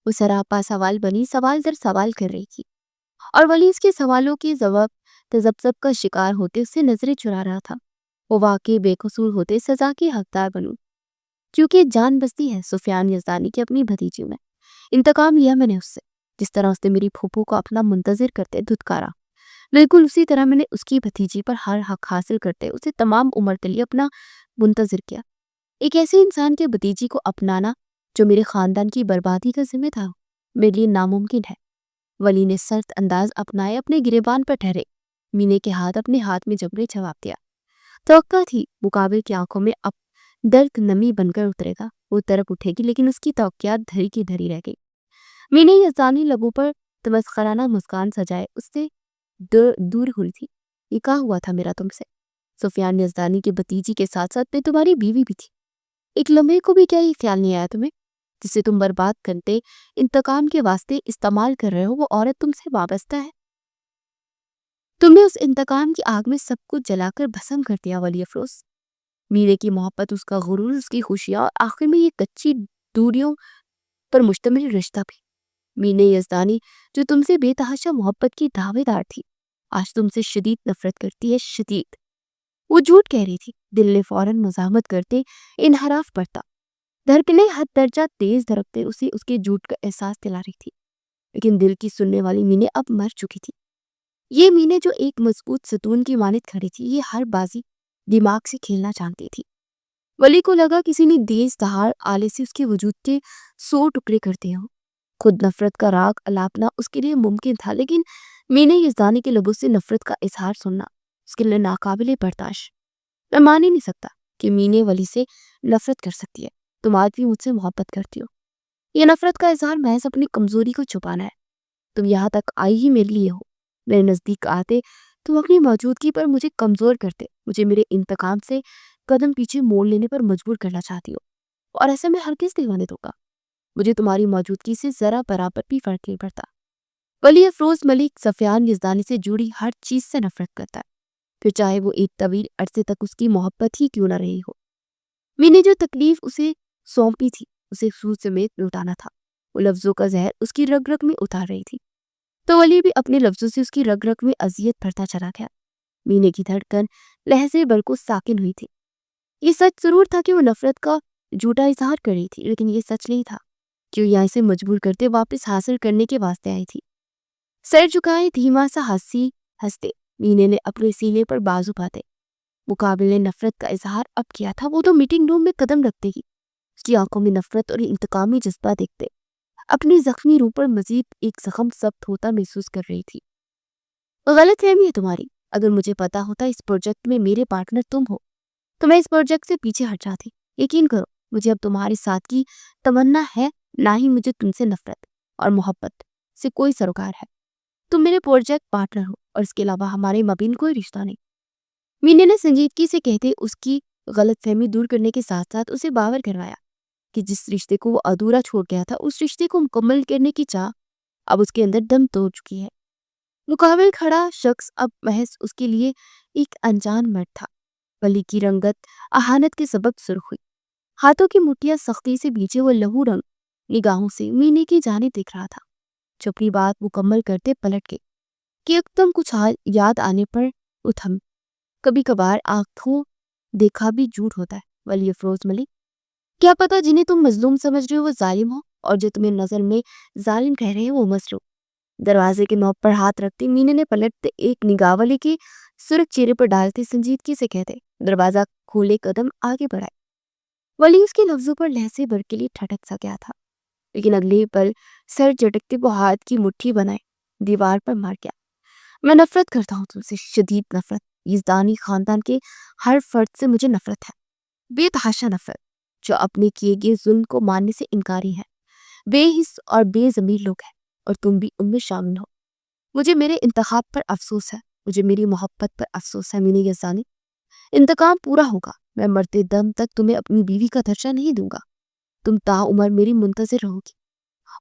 Speaker 1: وہ سراپا سوال بنی سوال در سوال کر رہی تھی، اور ولی اس کے سوالوں کے جواب تذبذب کا شکار ہوتے اس سے نظریں چرا رہا تھا۔ وہ واقعی بے قصور ہوتے سزا کی حقدار بنوں، کیونکہ جان بستی ہے سفیان یزدانی کی اپنی بھتیجی میں۔ انتقام لیا میں نے اس سے، جس طرح اس نے میری پھوپھو کو اپنا منتظر کرتے دھتکارا، بالکل اسی طرح میں نے اس کی بھتیجی پر ہر حق حاصل کرتے اسے تمام عمر کے لیے اپنا منتظر کیا۔ ایک ایسے انسان کے بھتیجی کو اپنانا جو میرے خاندان کی بربادی کا ذمہ دار ہو، میرے لیے ناممکن ہے۔ ولی نے سرد انداز اپنائے، اپنے گریبان پر ٹھہرے، مینے کے ہاتھ اپنے ہاتھ میں جبرے جواب دیا۔ توقع تھی مقابل کی آنکھوں میں اب درد نمی بن کر اترے گا، وہ تڑپ اٹھے گی، لیکن اس کی توقعات دھری کی دھری رہ گئی۔ مینے یزدانی لبوں پر تمسخرانہ مسکان سجائے اس سے دور ہوئی تھی۔ یہ کہا ہوا تھا میرا تم سے، سفیان یزدانی کے بھتیجی کے ساتھ ساتھ میں تمہاری بیوی بھی تھی۔ ایک لمحے کو بھی کیا یہ خیال نہیں آیا تمہیں جسے تم برباد کرتے انتقام کے واسطے استعمال کر رہے ہو وہ عورت تم سے وابستہ ہے؟ تم نے اس انتقام کی آگ میں سب کچھ جلا کر بھسم کر دیا ولی افروز۔ میرے کی محبت، اس کا غرور، اس کی خوشیاں اور آخر میں یہ کچی دوریوں پر مشتمل رشتہ بھی۔ مینے یزدانی جو تم سے بے تحاشا محبت کی دعوے دار تھی آج تم سے شدید نفرت کرتی ہے، شدید۔ وہ جھوٹ کہہ رہی تھی، دل نے فوراً مزاحمت کرتے انحراف پڑتا، دھڑکنیں حد درجہ تیز دھڑکتے اسے اس کے جھوٹ کا احساس دلا رہی تھی، لیکن دل کی سننے والی مینے اب مر چکی تھی۔ یہ مینے جو ایک مضبوط ستون کی مانند کھڑی تھی، یہ ہر بازی دماغ سے کھیلنا چاہتی تھی۔ ولی کو لگا کسی نے تیز دھار آلے سے اس کے وجود کے 100 ٹکڑے کرتے ہوں۔ خود نفرت کا راگ الاپنا اس کے لیے ممکن تھا، لیکن مینے یزدانی کے لبوں سے نفرت کا اظہار سننا اس کے لیے ناقابل برداشت۔ میں مان ہی نہیں سکتا کہ مینے ولی سے نفرت کر سکتی ہے۔ تم آج بھی مجھ سے محبت کرتی ہو۔ یہ نفرت کا اظہار محض اپنی کمزوری کو چھپانا ہے۔ تم یہاں تک آئی ہی میرے لیے ہو، میرے نزدیک آتے تم اپنی موجودگی پر مجھے کمزور کرتے، مجھے میرے انتقام سے قدم پیچھے موڑ لینے پر مجبور کرنا چاہتی ہو، اور ایسے میں ہرگز نہیں ہونے دوں گا۔ مجھے تمہاری موجودگی سے ذرا برابر بھی فرق نہیں پڑتا۔ ولی افروز ملک سفیان یزدانی سے جڑی ہر چیز سے نفرت کرتا ہے، پھر چاہے وہ ایک طویل عرصے تک اس کی محبت ہی کیوں نہ رہی ہو۔ مینے جو تکلیف اسے سونپی تھی اسے سود سمیت لوٹانا تھا۔ وہ لفظوں کا زہر اس کی رگ رگ میں اتار رہی تھی، تو ولی بھی اپنے لفظوں سے اس کی رگ رگ میں اذیت بھرتا چلا گیا۔ مینے کی دھڑکن لہجے بر کو ساکن ہوئی تھی۔ یہ سچ ضرور تھا کہ وہ نفرت کا جھوٹا اظہار کر رہی تھی، لیکن یہ سچ نہیں تھا کہ وہ یہاں اسے مجبور کرتے واپس حاصل کرنے کے واسطے آئی تھی۔ سر جھکائے دھیما سا ہنستے مینے نے اپنے سینے پر بازو پاتے مقابل نفرت کا اظہار اب کیا تھا۔ وہ تو میٹنگ روم میں قدم رکھتے ہی اس کی آنکھوں میں نفرت اور انتقامی جذبہ دیکھتے اپنی زخمی روح پر مزید ایک زخم ثبت ہوتا محسوس کر رہی تھی۔ غلط فہمی ہے تمہاری۔ اگر مجھے پتا ہوتا اس پروجیکٹ میں میرے پارٹنر تم ہو تو میں اس پروجیکٹ سے پیچھے ہٹ جاتی۔ یقین کرو مجھے اب تمہارے ساتھ کی تمنا ہے، نہ ہی مجھے تم سے نفرت اور محبت سے کوئی سروکار ہے۔ تم میرے پروجیکٹ پارٹنر ہو اور اس کے علاوہ ہمارے مابین کوئی رشتہ نہیں۔ مینے نے سنجیدگی سے کہتے اس کی غلط فہمی دور کرنے کے ساتھ ساتھ اسے باور کروایا کہ جس رشتے کو وہ ادھورا چھوڑ گیا تھا اس رشتے کو مکمل کرنے کی چاہ اب اس کے اندر دم توڑ چکی ہے۔ مقابل کھڑا شخص اب محض اس کے لیے ایک انجان مرد تھا۔ ولی کی رنگت اہانت کے سبب سرخ ہوئی، ہاتھوں کی مٹھیاں سختی سے بیچے وہ لہو رنگ نگاہوں سے مینے کی جانب دیکھ رہا تھا۔ جو اپنی بات مکمل کرتے پلٹ گئے کہ ایک کچھ حال یاد آنے پر وہ تھم۔ کبھی کبھار آنکھوں دیکھا بھی جھوٹ ہوتا ہے ولی افروز ملک، کیا پتا جنہیں تم مظلوم سمجھ رہے ہو وہ ظالم ہو، اور جو تمہیں نظر میں ظالم کہہ رہے ہیں وہ مظلوم۔ دروازے کے نوب پر ہاتھ رکھتے مینے نے پلٹتے ایک نگاہ ولی کے سرخ چہرے پر ڈالتے سنجیدگی سے کہتے دروازہ کھولے قدم آگے بڑھائے۔ ولی اس کے لفظوں پر لہجے بھر کے لیے ٹھٹک سا گیا تھا، لیکن اگلے پل سر جھٹکتے وہ ہاتھ کی مٹھی بنائے دیوار پر مار گیا۔ میں نفرت کرتا ہوں تم سے، شدید نفرت۔ یزدانی خاندان کے ہر فرد سے مجھے نفرت ہے، بے تحاشا نفرت، جو اپنے کیے گئے ظلم کو ماننے سے انکاری ہے، بے حس اور بے ضمیر لوگ ہیں، اور تم بھی ان میں شامل ہو۔ مجھے میرے انتخاب پر افسوس ہے، مجھے میری محبت پر افسوس ہے مینے یزدانی۔ انتقام پورا ہوگا، میں مرتے دم تک تمہیں اپنی بیوی کا درجہ نہیں دوں گا، تم تا عمر میری منتظر رہو گی،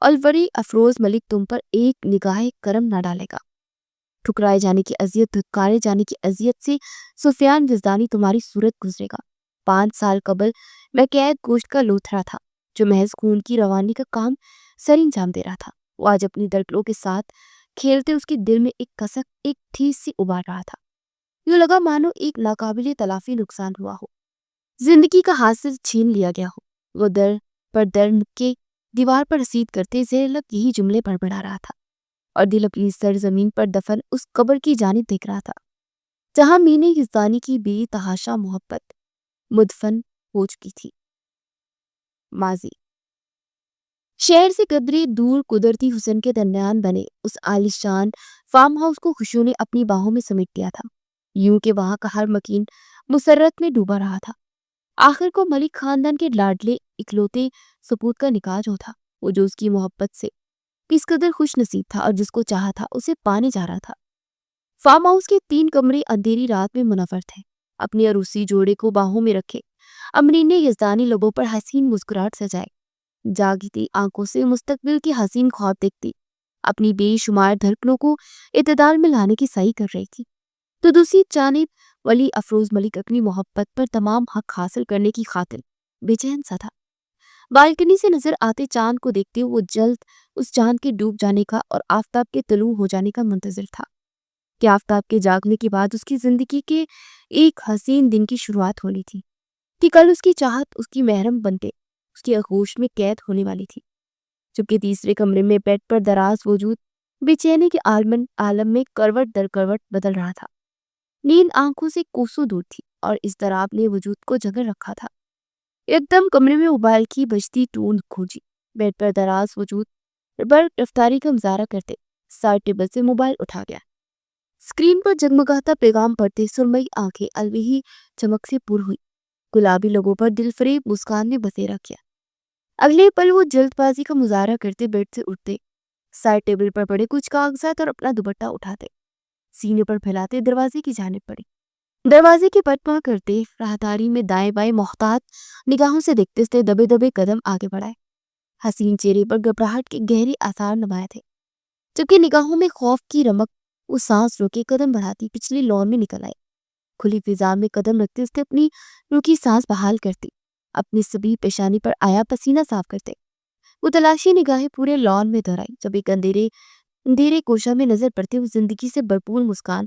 Speaker 1: الوری افروز ملک تم پر ایک نگاہ کرم نہ ڈالے گا۔ ٹھکرائے جانے کی اذیت، دھتکارے جانے کی اذیت سے سفیان یزدانی تمہاری صورت گزرے گا۔ 5 سال قبل میں قید گوشت کا لوتھڑا تھا جو محض خون کی روانی کا کام سر انجام دے رہا تھا۔ وہ آج اپنی دھڑکنوں کے ساتھ کھیلتے اس کے دل میں ایک کسک، ایک ٹھیس سی ابار رہا تھا۔ یوں لگا مانو ایک ناقابل تلافی نقصان ہوا ہو، زندگی کا حاصل چھین لیا گیا ہو۔ وہ در پر در کے دیوار پر رسید کرتے زیر لب یہی جملے بڑبڑا رہا تھا، اور دل اپنی سرزمین پر دفن اس قبر کی جانب دیکھ رہا تھا جہاں مینے یزدانی کی بے تحاشا محبت مدفن ہو چکی تھی۔ ماضی شہر سے قدرے دور قدرتی حسن کے درمیان بنے اس عالیشان فارم ہاؤس کو خوشیوں نے اپنی باہوں میں سمیٹ لیا تھا، یوں کہ وہاں کا ہر مکین مسرت میں ڈوبا رہا تھا۔ آخر کو ملک خاندان کے لاڈلے اکلوتے سپوت کا نکاح جو تھا، وہ جو اس کی محبت سے کس قدر خوش نصیب تھا اور جس کو چاہا تھا اسے پانے جا رہا تھا۔ فارم ہاؤس کے 3 کمرے اندھیری رات میں منور تھے۔ اپنی عروسی جوڑے کو باہوں میں رکھے امرین نے یزدانی لبوں پر حسین مسکراہٹ سجائے، جاگتی آنکھوں سے مستقبل کی حسین خواب دیکھتی اپنی بے شمار دھڑکنوں کو اعتدال میں لانے کی سعی کر رہی تھی۔ تو دوسری جانب ولی افروز ملک اپنی محبت پر تمام حق حاصل کرنے کی خاطر بے چین سا تھا۔ بالکنی سے نظر آتے چاند کو دیکھتے وہ جلد اس چاند کے ڈوب جانے کا اور آفتاب کے طلوع ہو جانے کا منتظر تھا کہ آفتاب کے جاگنے کے بعد اس کی زندگی کے ایک حسین دن کی شروعات ہونی تھی، کہ کل اس کی چاہت اس کی محرم بنتے اس کی آغوش میں قید ہونے والی تھی۔ جبکہ تیسرے کمرے میں بیڈ پر دراز وجود بے چینی کے عالم میں کروٹ در کروٹ بدل رہا تھا۔ نیند آنکھوں سے کوسوں دور تھی اور اضطراب نے وجود کو جگڑ رکھا تھا۔ ایک دم کمرے میں موبائل کی بجتی ٹون گونجی۔ بیڈ پر دراز وجود برق رفتاری کا مظاہرہ کرتے سائڈ ٹیبل سے موبائل اٹھا گیا۔ اسکرین پر جگمگاتا پیغام پڑھتے سرمئی آنکھیں الوہی چمک سے پر ہوئی، گلابی لوگوں پر دل فریب مسکان نے بسیرا کیا۔ اگلے پل وہ جلد بازی کا مظاہرہ کرتے بیڈ سے اٹھتے، سائڈ ٹیبل پر پڑے کچھ کاغذات اور اپنا دوپٹہ اٹھاتے، سینے پر پھیلاتے دروازے کی جانب پڑے، دروازے کی پٹپا کرتے راہداری میں دائیں بائیں محتاط نگاہوں سے دیکھتے سے دبے دبے قدم آگے بڑھائے۔ حسین چہرے پر گھبراہٹ کے گہرے آثار نمایاں تھے، جبکہ نگاہوں میں خوف کی رمق۔ وہ سانس روکے قدم بڑھاتی پچھلی لان میں نکل آئی، کھلی فضا میں قدم رکھتے اس اپنی روکی سانس بحال کرتی، اپنی سبھی پیشانی پر آیا پسینہ صاف کرتے۔ وہ تلاشی نگاہیں پورے لان میں دہرائی، جب ایک اندھیرے گوشہ میں نظر پڑتے وہ زندگی سے بھرپور مسکان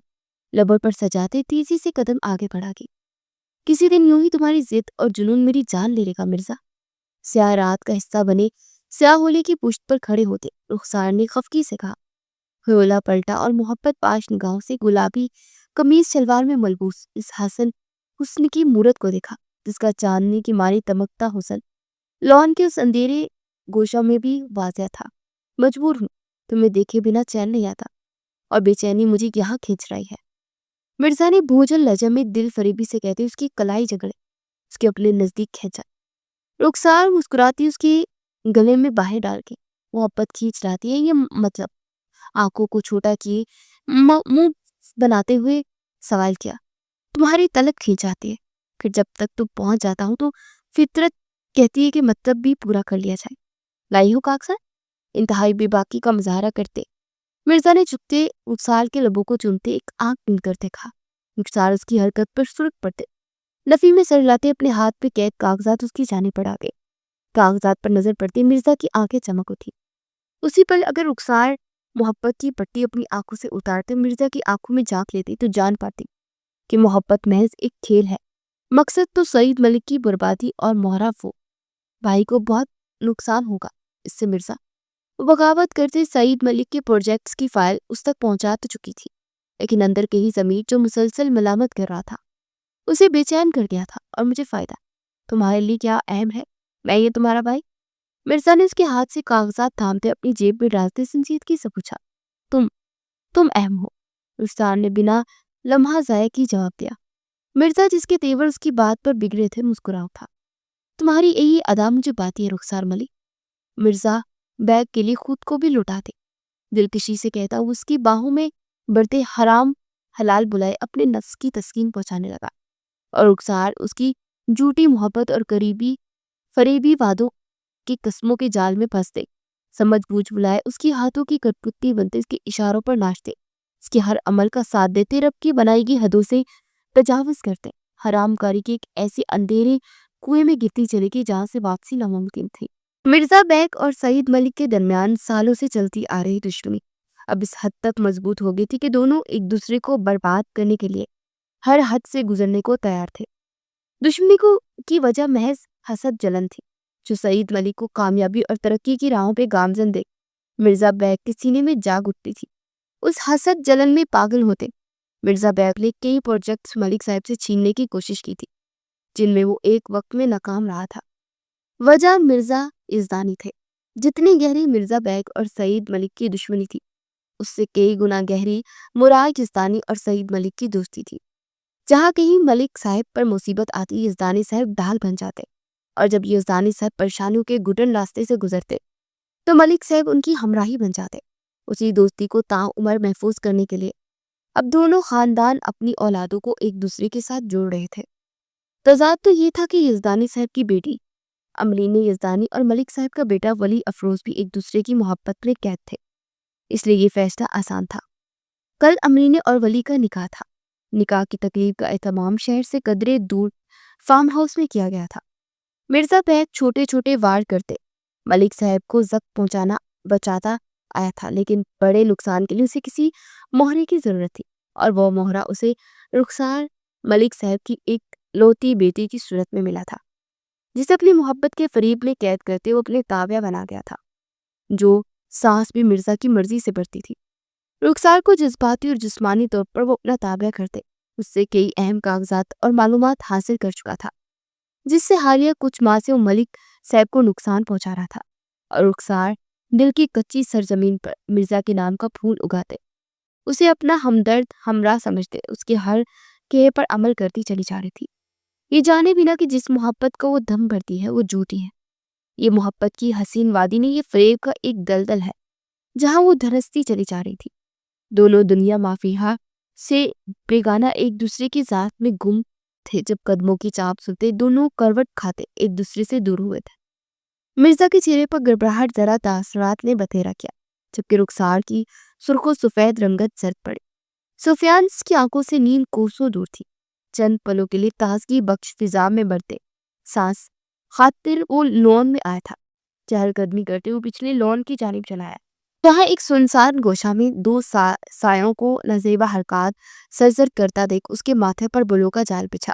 Speaker 1: لبوں پر سجاتے تیزی سے قدم آگے بڑھا گئی۔ کسی دن یوں ہی تمہاری ضد اور جنون میری جان لے لے گا مرزا، سیاہ رات کا حصہ بنے سیاہ ہولے کی پشت پر کھڑے ہوتے رخسار نے خفگی سے کہا۔ خیولہ پلٹا اور محبت پاش نگاہوں سے گلابی قمیض شلوار میں ملبوس اس حسن کی مورت کو دیکھا، جس کا چاندنی کی ماری تمکتا حسن لان کے اس اندھیرے گوشہ میں بھی واضح تھا۔ مجبور ہوں، تمہیں دیکھے بنا چین نہیں آتا اور بے چینی مجھے یہاں کھینچ رہی ہے، مرزا نے بھوجل لہجے میں دل فریبی سے کہتے اس کی کلائی جگڑے اس کے اپنے نزدیک کھینچا۔ رخسار مسکراتی اس کے گلے میں باہیں ڈال کے محبت کھینچ رہتی ہے، یہ مطلب آنکھوں کو چھوٹا کیے منہ بناتے ہوئے سوال کیا، تمہاری طلب کھینچاتی ہے، پھر جب تک تم پہنچ جاتا ہوں تو فطرت کہتی ہے کہ مطلب بھی پورا کر لیا جائے۔ لائی ہو کاغذات؟ انتہائی بے باکی کا مظاہرہ کرتے مرزا نے جھکتے رخسار کے لبوں کو چومتے ایک آنکھ بند کر دیکھا۔ رخسار اس کی حرکت پر سرخ پڑتے نفی میں سر لاتے اپنے ہاتھ پہ قید کاغذات اس کی جانب بڑھا گئے۔ کاغذات پر نظر پڑتی مرزا کی آنکھیں چمک اٹھی۔ اسی پل اگر رخسار محبت کی پٹی اپنی آنکھوں سے اتارتے مرزا کی آنکھوں میں جھانک لیتی تو جان پاتی کہ محبت محض ایک کھیل ہے، مقصد تو سعید ملک کی بربادی اور محرف ہو۔ بھائی کو بہت نقصان ہوگا اس سے مرزا، وہ بغاوت کرتے سعید ملک کے پروجیکٹس کی فائل اس تک پہنچا تو چکی تھی، لیکن اندر کے ہی ضمیر جو مسلسل ملامت کر رہا تھا اسے بے چین کر گیا تھا۔ اور مجھے فائدہ تمہارے لیے کیا اہم ہے، میں یہ تمہارا بھائی؟ مرزا نے اس کے ہاتھ سے کاغذات تھامتے اپنی جیب میں ڈالتے سنجیدگی سے پوچھا۔ تم اہم ہو، رخسار نے بنا لمحہ ضائع کی جواب دیا۔ مرزا جس کے تیور اس کی بات پر بگڑے تھے مسکرا اٹھا۔ تمہاری یہی ادا مجھے باتی ہے رخسار ملک، مرزا بیگ کے لیے خود کو بھی لٹاتے دلکشی سے کہتا وہ اس کی باہوں میں بڑھتے حرام حلال بلائے اپنے نفس کی تسکین پہنچانے لگا، اور رخسار اس کی جھوٹی محبت اور فریبی وعدوں کی قسموں کے جال میں پھنستے سمجھ بوجھ بلائے اس کی ہاتھوں کی کٹپٹی بنتے اس کے اشاروں پر ناچتے اس کے ہر عمل کا ساتھ دیتے رب کی بنائی گئی حدوں سے تجاوز کرتے حرام کاری کے ایک ایسے اندھیرے کنویں میں گرتی چلی گئی جہاں سے واپسی ناممکن تھی۔ مرزا بیگ اور سعید ملک کے درمیان سالوں سے چلتی آ رہی دشمنی اب اس حد تک مضبوط ہو گئی تھی کہ دونوں ایک دوسرے کو برباد کرنے کے لیے ہر حد سے گزرنے کو تیار تھے۔ دشمنی کی وجہ محض حسد جلن تھی، جو سعید ملک کو کامیابی اور ترقی کی راہوں پہ گامزن دیکھ مرزا بیگ کے سینے میں جاگ اٹھتی تھی۔ اس حسد جلن میں پاگل ہوتے مرزا بیگ نے کئی پروجیکٹس ملک صاحب سے چھیننے کی کوشش کی تھی، جن میں وہ ایک وقت میں ناکام رہا تھا۔ وجہ مرزا یزدانی تھے۔ جتنی گہری مرزا بیگ اور سعید ملک کی دشمنی تھی، اس سے کئی گنا گہری مراد یزدانی اور سعید ملک کی دوستی تھی۔ جہاں کہیں ملک صاحب پر مصیبت آتی یزدانی صاحب ڈھال بن جاتے، اور جب یزدانی صاحب پریشانیوں کے گھٹن راستے سے گزرتے تو ملک صاحب ان کی ہمراہی بن جاتے۔ اسی دوستی کو تعمر محفوظ کرنے کے لیے اب دونوں خاندان اپنی اولادوں کو ایک دوسرے کے ساتھ جوڑ رہے تھے۔ تضاد تو یہ تھا کہ یزدانی صاحب کی بیٹی امرین یزدانی اور ملک صاحب کا بیٹا ولی افروز بھی ایک دوسرے کی محبت میں قید تھے، اس لیے یہ فیصلہ آسان تھا۔ کل امرین اور ولی کا نکاح تھا۔ نکاح کی تقریب کا اہتمام شہر سے قدرے دور فارم ہاؤس میں کیا گیا تھا۔ مرزا بیگ چھوٹے چھوٹے وار کرتے ملک صاحب کو زخم پہنچانا بچاتا آیا تھا، لیکن بڑے نقصان کے لیے اسے کسی مہرے کی ضرورت تھی، اور وہ مہرہ اسے رخسار ملک صاحب کی ایک لوتی بیٹی کی صورت میں ملا تھا، جسے اپنی محبت کے فریب میں قید کرتے وہ اپنے تابع بنا گیا تھا، جو سانس بھی مرزا کی مرضی سے بڑھتی تھی۔ رخسار کو جذباتی اور جسمانی طور پر وہ اپنا تابع کرتے، اس سے کئی اہم کاغذات اور معلومات حاصل کر چکا تھا، جس سے حالیہ کچھ ماہ سے وہ ملک صاحب کو نقصان پہنچا رہا تھا، اور رخسار دل کی کچی سرزمین پر مرزا کے نام کا پھول اگاتے، اسے اپنا ہمدرد ہمراہ سمجھتے، اس کے ہر کہے پر عمل کرتی چلی جا رہی تھی، یہ جانے بنا کہ جس محبت کو وہ دم بھرتی ہے وہ جھوٹی ہے۔ یہ محبت کی حسین وادی نہیں، یہ فریب کا ایک دلدل ہے جہاں وہ دھنستی چلی جا رہی تھی۔ دونوں دنیا مافیہا سے بیگانہ ایک دوسرے کی ذات میں گم تھے۔ جب قدموں کی چاپ سنتے دونوں کروٹ کھاتے ایک دوسرے سے دور ہوئے تھے۔ مرزا کے چہرے پر گڑبڑاہٹ ذرا تاثرات نے بتھیرا کیا، جبکہ رخسار کی سرخ و سفید رنگت زرد پڑی۔ سفیان کی آنکھوں سے نیند کوسوں دور تھی۔ چند پلوں کے لیے تازگی بخش فضا میں بڑھتے سانس خاطر وہ لون میں آیا تھا۔ چہل قدمی کرتے وہ پچھلے لون کی جانب چلا آیا، جہاں ایک سنسان گوشہ میں دو سایوں کو نازیبا حرکات سرزر کرتا دیکھ اس کے ماتھے پر بلوں کا جال بچھا۔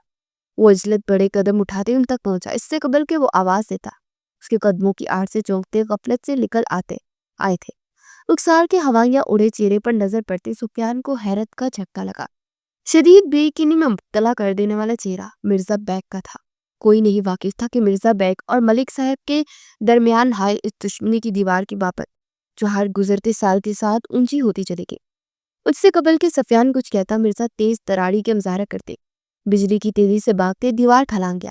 Speaker 1: وہ عجلت بڑے قدم اٹھاتے ان تک پہنچا، اس سے قبل کہ وہ آواز دیتا۔ اس کے قدموں کی آڑ سے چونکتے غفلت سے نکل آئے تھے۔ رخسار کے ہوائیاں اڑے چہرے پر نظر پڑتے سفیان کو حیرت کا جھٹکا لگا۔ شدید بے یقینی میں مبتلا کر دینے والا چہرہ مرزا بیگ کا تھا۔ کوئی نہیں واقف تھا کہ مرزا بیگ اور ملک صاحب کے درمیان حائل اس دشمنی کی دیوار کی بابت جو ہر گزرتے سال کے ساتھ اونچی ہوتی چلی گئی۔ اس سے قبل کہ سفیان کچھ کہتا، مرزا تیز تراڑی کے مظاہرہ کرتے بجلی کی تیزی سے بھاگتے دیوار ٹھلانگ گیا،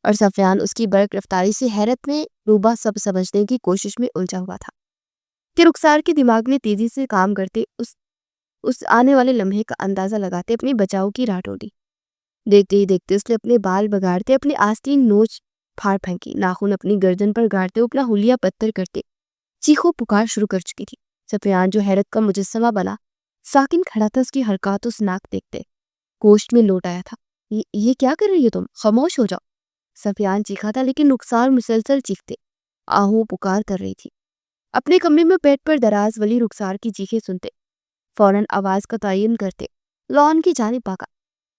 Speaker 1: اور سفیان اس کی برق رفتاری سے حیرت میں ڈوبا سب سمجھنے کی کوشش میں الجھا ہوا تھا کہ رخسار کے دماغ نے تیزی سے کام کرتے اس آنے والے لمحے کا اندازہ لگاتے اپنی بچاؤ کی راہ ڈولی۔ دیکھتے ہی دیکھتے اس نے اپنے بال بگاڑتے اپنے آستین نوچ پھاڑ پھینکی، ناخن اپنی گردن پر گاڑتے اپنا حلیہ پتھر کرتے چیخو پکار شروع کر چکی تھی۔ سفیان جو حیرت کا مجسمہ بنا ساکن کھڑا تھا، اس کی حرکات و سناک دیکھتے گوشت میں لوٹ آیا تھا۔ یہ کیا کر رہی ہو تم؟ خاموش ہو جاؤ، سفیان چیخا تھا، لیکن رخسار مسلسل چیختے آہو پکار کر رہی تھی۔ اپنے کمرے میں بیڈ پر دراز ولی رخسار کی چیخیں سنتے فوراً آواز کا تعین کرتے لان کی جانب بھاگا۔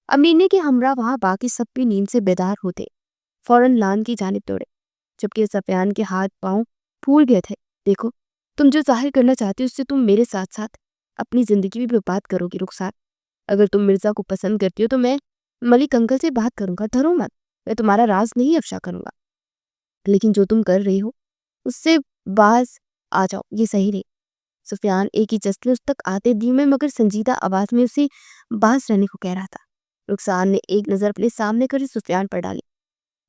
Speaker 1: امرینے کے ہمراہ وہاں باقی سب بھی نیند سے بیدار ہوتے فوراً لان کی جانب دوڑے، جبکہ سفیان کے ہاتھ پاؤں پھول گئے تھے۔ دیکھو، تم جو ظاہر کرنا چاہتی ہو اس سے تم میرے ساتھ ساتھ اپنی زندگی بھی برباد کرو گی رخسار۔ اگر تم مرزا کو پسند کرتی ہو تو میں ملک انکل سے بات کروں گا، ڈرو مت، میں تمہارا راز نہیں افشا کروں گا، لیکن جو تم کر رہی ہو اس سے باز آ جاؤ، یہ صحیح نہیں۔ سفیان ایک ہی جست میں اس تک آتے دھیمے مگر سنجیدہ آواز میں اسے باز رہنے کو کہہ رہا تھا۔ رخسار نے ایک نظر اپنے سامنے کری سفیان پر ڈالی،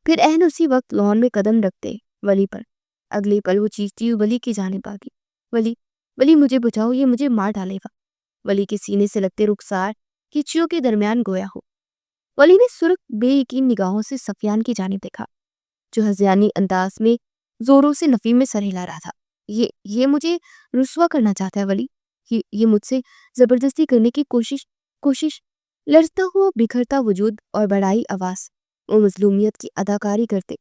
Speaker 1: پھر عین اسی وقت لان میں قدم رکھتے ولی پر۔ اگلی پل وہ چیختی ہوئی ولی کی جانب آگی، ولی مجھے بچاؤ، یہ مجھے مار ڈالے گا۔ ولی کے سینے سے لگتے رخسار کی چیوں کے درمیان گویا ہو۔ ولی نے سرخ بے یقین نگاہوں سے سفیان کی جانب دیکھا، جو ہذیانی انداز میں زوروں سے نفی میں سر ہلا رہا تھا۔ یہ مجھے رسوا کرنا چاہتا ہے ولی، یہ مجھ سے زبردستی کرنے کی کوشش۔ لرزتا ہوا بکھرتا وجود اور بڑائی آواز وہ مظلومیت کی اداکاری کرتے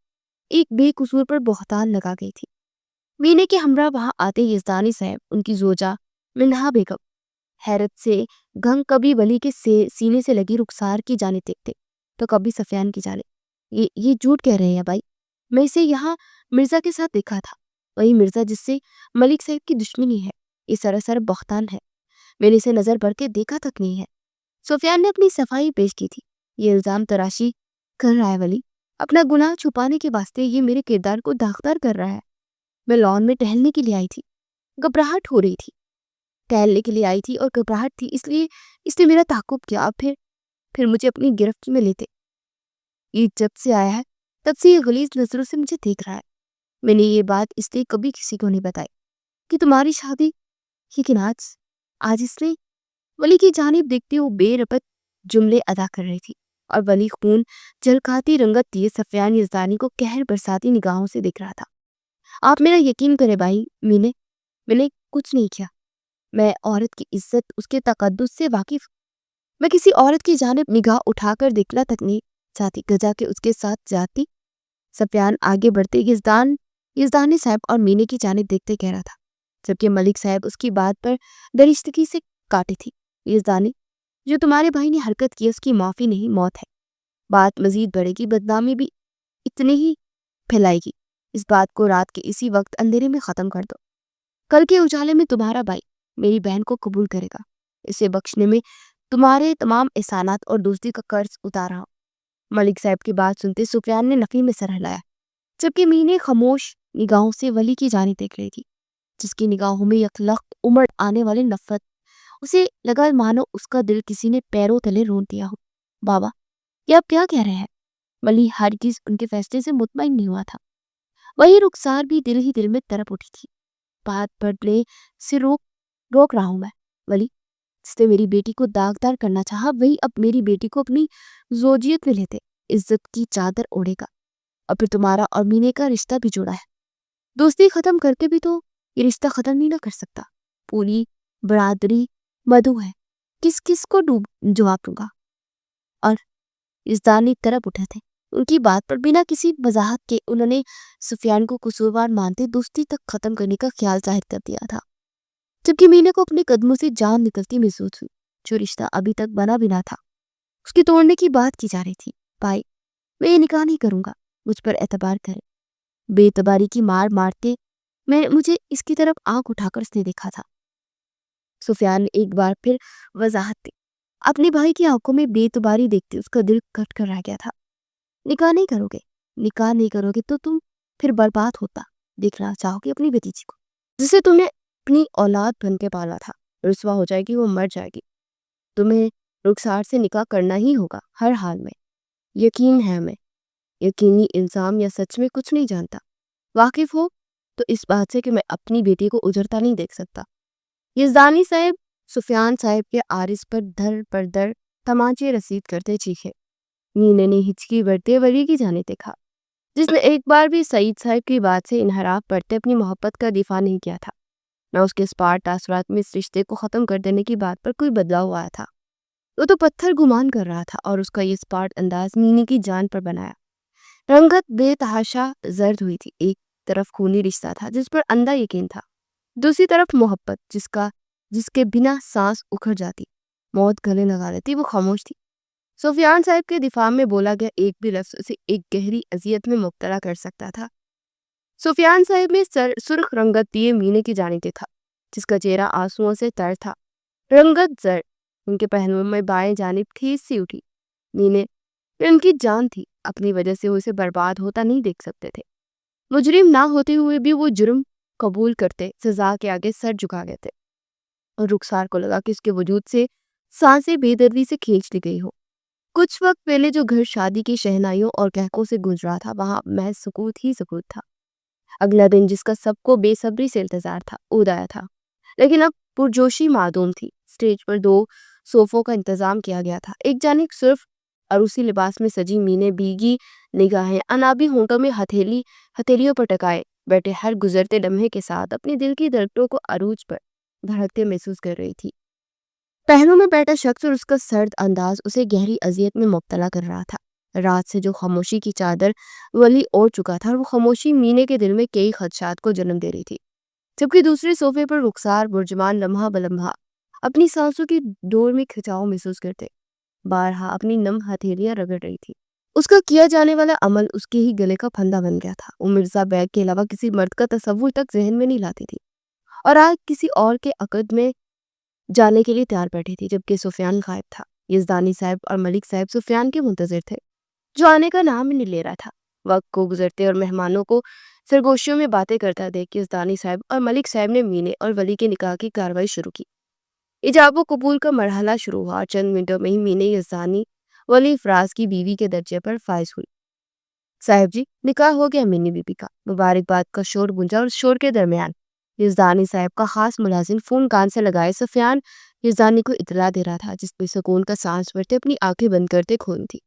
Speaker 1: ایک بے قصور پر بہتان لگا گئی تھی۔ مینے کے ہمراہ وہاں آتے یزدانی صاحب، ان کی زوجہ منہا بیگم حیرت سے گھنگ کبھی ولی کے سینے سے لگی رخسار کی جانب دیکھتے تو کبھی سفیان کی جانب۔ یہ جھوٹ کہہ رہے ہیں بھائی، میں اسے یہاں مرزا کے ساتھ دیکھا تھا، وہی مرزا جس سے ملک صاحب کی دشمنی ہے۔ یہ سراسر بہتان ہے، میں نے اسے نظر بھر کے دیکھا تک نہیں ہے۔ سفیان نے اپنی صفائی پیش کی تھی۔ یہ الزام تراشی کر رہا ہے ولی، اپنا گناہ چھپانے کے واسطے یہ میرے کردار کو داغدار کر رہا ہے۔ میں لان میں ٹہلنے کے لیے آئی تھی، گھبراہٹ ہو رہی تھی، ٹہلنے کے لیے آئی تھی اور گھبراہٹ تھی، اس لیے میرا تعاقب کیا، پھر مجھے اپنی گرفت میں لیتے۔ یہ جب سے آیا ہے تب سے یہ غلیظ نظروں سے مجھے دیکھ رہا ہے۔ میں نے یہ بات اس لیے کبھی کسی کو نہیں بتائی کہ تمہاری شادی، لیکن آج اس نے ولی کی جانب دیکھتے وہ بے ربط جملے ادا کر رہی تھی، اور ولی خون جھلکاتی رنگت دیے سفیان یزدانی کو قہر برساتی نگاہوں سے دیکھ رہا تھا۔ آپ میرا یقین کرے بھائی، میں نے کچھ نہیں کیا۔ میں عورت کی عزت، اس کے تقدس سے واقف۔ میں کسی عورت کی جانب نگاہ اٹھا کر دیکھنا تک نہیں چاہتی، گجا کے اس کے ساتھ جاتی۔ سفیان آگے بڑھتے یزدانی صاحب اور مینے کی جانب دیکھتے کہہ رہا تھا، جبکہ ملک صاحب اس کی بات پر درستگی سے کاٹی تھی۔ یزدانی، جو تمہارے بھائی نے حرکت کی اس کی معافی نہیں، موت ہے۔ بات مزید بڑھے گی، بدنامی بھی اتنی ہی پھیلائے گی۔ اس بات کو رات کے اسی وقت اندھیرے میں ختم کر دو۔ کل کے اجالے میں تمہارا بھائی میری بہن کو قبول کرے گا۔ اسے بخشنے میں تمہارے تمام احسانات اور دوستی کا قرض اتارا ہوں۔ ملک صاحب کی بات سنتے سفیان نے نفی میں سر ہلایا، جبکہ مینے خاموش نگاہوں سے ولی کی جانب دیکھ رہی تھی، جس کی نگاہوں میں یک لخت امڑ آنے والی نفرت۔ اسے لگا مانو اس کا دل کسی نے پیروں تلے رون دیا ہو۔ بابا، یہ آپ کیا کہہ رہے ہیں؟ ولی ہرگز ان کے فیصلے سے مطمئن نہیں ہوا تھا۔ وہی رخسار بھی دل ہی دل میں تڑپ اٹھی تھی۔ بات بڑھنے سے روک رہا ہوں میں۔ ولی، جس نے میری بیٹی کو داغدار کرنا چاہا، وہی اب میری بیٹی کو اپنی زوجیت میں لیتے عزت کی چادر اوڑھے گا، اور پھر تمہارا اور مینے کا رشتہ بھی جوڑا ہے۔ دوستی ختم کر کے بھی تو یہ رشتہ ختم نہیں نہ کر سکتا۔ پوری برادری مدعو ہے، کس کو جواب دوں گا؟ اور یزدانی طرف اٹھے تھے۔ ان کی بات پر بنا کسی وضاحت کے انہوں نے سفیان کو قصوروار مانتے دوستی تک ختم کرنے کا خیال ظاہر کر دیا تھا، جبکہ مینے کو اپنے قدموں سے جان نکلتی محسوس ہوئی۔ جو رشتہ ابھی تک بنا بھی نہ تھا، اس کے توڑنے کی بات کی جا رہی تھی۔ بھائی، میں یہ نکاح نہیں کروں گا، مجھ پر اعتبار کرے۔ بے اعتباری کی مارتے مجھے اس کی طرف آنکھ اٹھا کر اس نے دیکھا تھا۔ سفیان نے ایک بار پھر وضاحت دی۔ اپنے بھائی کی آنکھوں میں بے اعتباری دیکھتے اس کا دل کٹ کر رہ گیا تھا۔ نکاح نہیں کرو گے تو تم پھر برباد ہوتا دیکھنا چاہو گے اپنی بھتیجی کو، جسے تم نے اپنی اولاد بن کے پالا تھا، رسوا ہو جائے گی، وہ مر جائے گی۔ تمہیں رخسار سے نکاح کرنا ہی ہوگا ہر حال میں۔ یقین ہے ہمیں، یقینی الزام یا سچ میں کچھ نہیں جانتا، واقف ہو تو اس بات سے کہ میں اپنی بیٹی کو اجڑتا نہیں دیکھ سکتا۔ یزدانی صاحب سفیان صاحب کے عارض پر در در تمانچے رسید کرتے چیخے۔ مینے نے ہچکی بڑھتے ولی کی جانب دیکھا، جس نے ایک بار بھی سعید صاحب کی بات سے انحراف کرتے اپنی محبت کا دفاع نہیں کیا تھا، نہ اس کے اسپاٹ تاثرات میں اس رشتے کو ختم کر دینے کی بات پر کوئی بدلاؤ آیا تھا۔ وہ تو پتھر گمان کر رہا تھا، اور اس کا یہ اسپاٹ انداز مینے کی جان پر بنایا۔ رنگت بے تحاشا زرد ہوئی تھی۔ ایک طرف خونی رشتہ تھا جس پر اندھا یقین تھا، دوسری طرف محبت جس کے بنا سانس اکھڑ جاتی، موت گلے لگا لیتی۔ وہ خاموش تھی۔ سفیان صاحب کے دفاع میں بولا گیا ایک بھی لفظ اسے ایک گہری اذیت میں مبتلا کر سکتا تھا۔ سفیان صاحب میں سرخ رنگت دیے مینے کی جانب دیکھا، جس کا چہرہ آنسوؤں سے تر تھا، رنگت زرد۔ ان کے پہلوؤں میں بائیں جانب ٹھیس سی اٹھی۔ مینے ان کی جان تھی، اپنی وجہ سے وہ اسے برباد ہوتا نہیں دیکھ سکتے تھے۔ مجرم نہ ہوتے ہوئے بھی وہ جرم قبول کرتے، سزا کے آگے سر جھکا گئے تھے، اور رخسار کو لگا کہ اس کے وجود سے سانسیں بے دردی سے کھینچ لی گئی ہو۔ کچھ وقت پہلے جو گھر شادی کی شہنائیوں اور کہکوں سے گونج رہا تھا، وہاں محض سکوت ہی سکوت تھا۔ اگلا دن جس کا سب کو بے صبری سے انتظار تھا، عود آیا تھا، لیکن اب پرجوشی معدوم تھی۔ اسٹیج پر 2 صوفوں کا انتظام کیا گیا تھا۔ ایک جانب صرف عروسی لباس میں سجی مینے بیگی نگاہیں انابی ہونٹوں میں ہتھیلیوں پر ٹکائے بیٹھے ہر گزرتے لمحے کے ساتھ اپنے دل کی دھڑکنوں کو عروج پر دھڑکتے محسوس کر رہی تھی۔ پہلو میں بیٹھا شخص اور اس کا سرد انداز اسے گہری اذیت میں مبتلا کر رہا تھا۔ رات سے جو خاموشی کی چادر ولی اوڑھ چکا تھا، وہ خاموشی مینے کے دل میں کئی خدشات کو جنم دے رہی تھی، جبکہ دوسرے صوفے پر رخسار برجمان لمحہ بلمحہ اپنی سانسوں کی ڈور میں کھچاؤ محسوس کرتے بارہا اپنی نم ہتھیلیاں رگڑ رہی تھی۔ اس کا کیا جانے والا عمل اس کے ہی گلے کا پھندا بن گیا تھا۔ وہ مرزا بیگ کے علاوہ کسی مرد کا تصور تک ذہن میں نہیں لاتی تھی، اور آج کسی اور کے عقد میں جانے کے لیے تیار بیٹھی تھی، جبکہ سفیان غائب تھا۔ یزدانی صاحب اور ملک صاحب سفیان کے منتظر تھے، جو آنے کا نام ہی نہیں لے رہا تھا۔ وقت کو گزرتے اور مہمانوں کو سرگوشیوں میں باتیں کرتا دیکھ یزدانی صاحب اور ملک صاحب نے مینے اور ولی کے نکاح کی کارروائی شروع کی۔ ایجاب و قبول کا مرحلہ شروع ہوا، اور چند منٹوں میں ہی مینے یزدانی ولی فراز کی بیوی کے درجے پر فائز ہوئی۔ صاحب جی، نکاح ہو گیا مینے بی بی کا۔ مبارکباد کا شور گونجا، اور شور کے درمیان یزدانی صاحب کا خاص ملازم فون کان سے لگائے سفیان یزدانی کو اطلاع دے رہا تھا، جس پہ سکون کا سانس بھرتے اپنی آنکھیں بند کرتے کھول تھی۔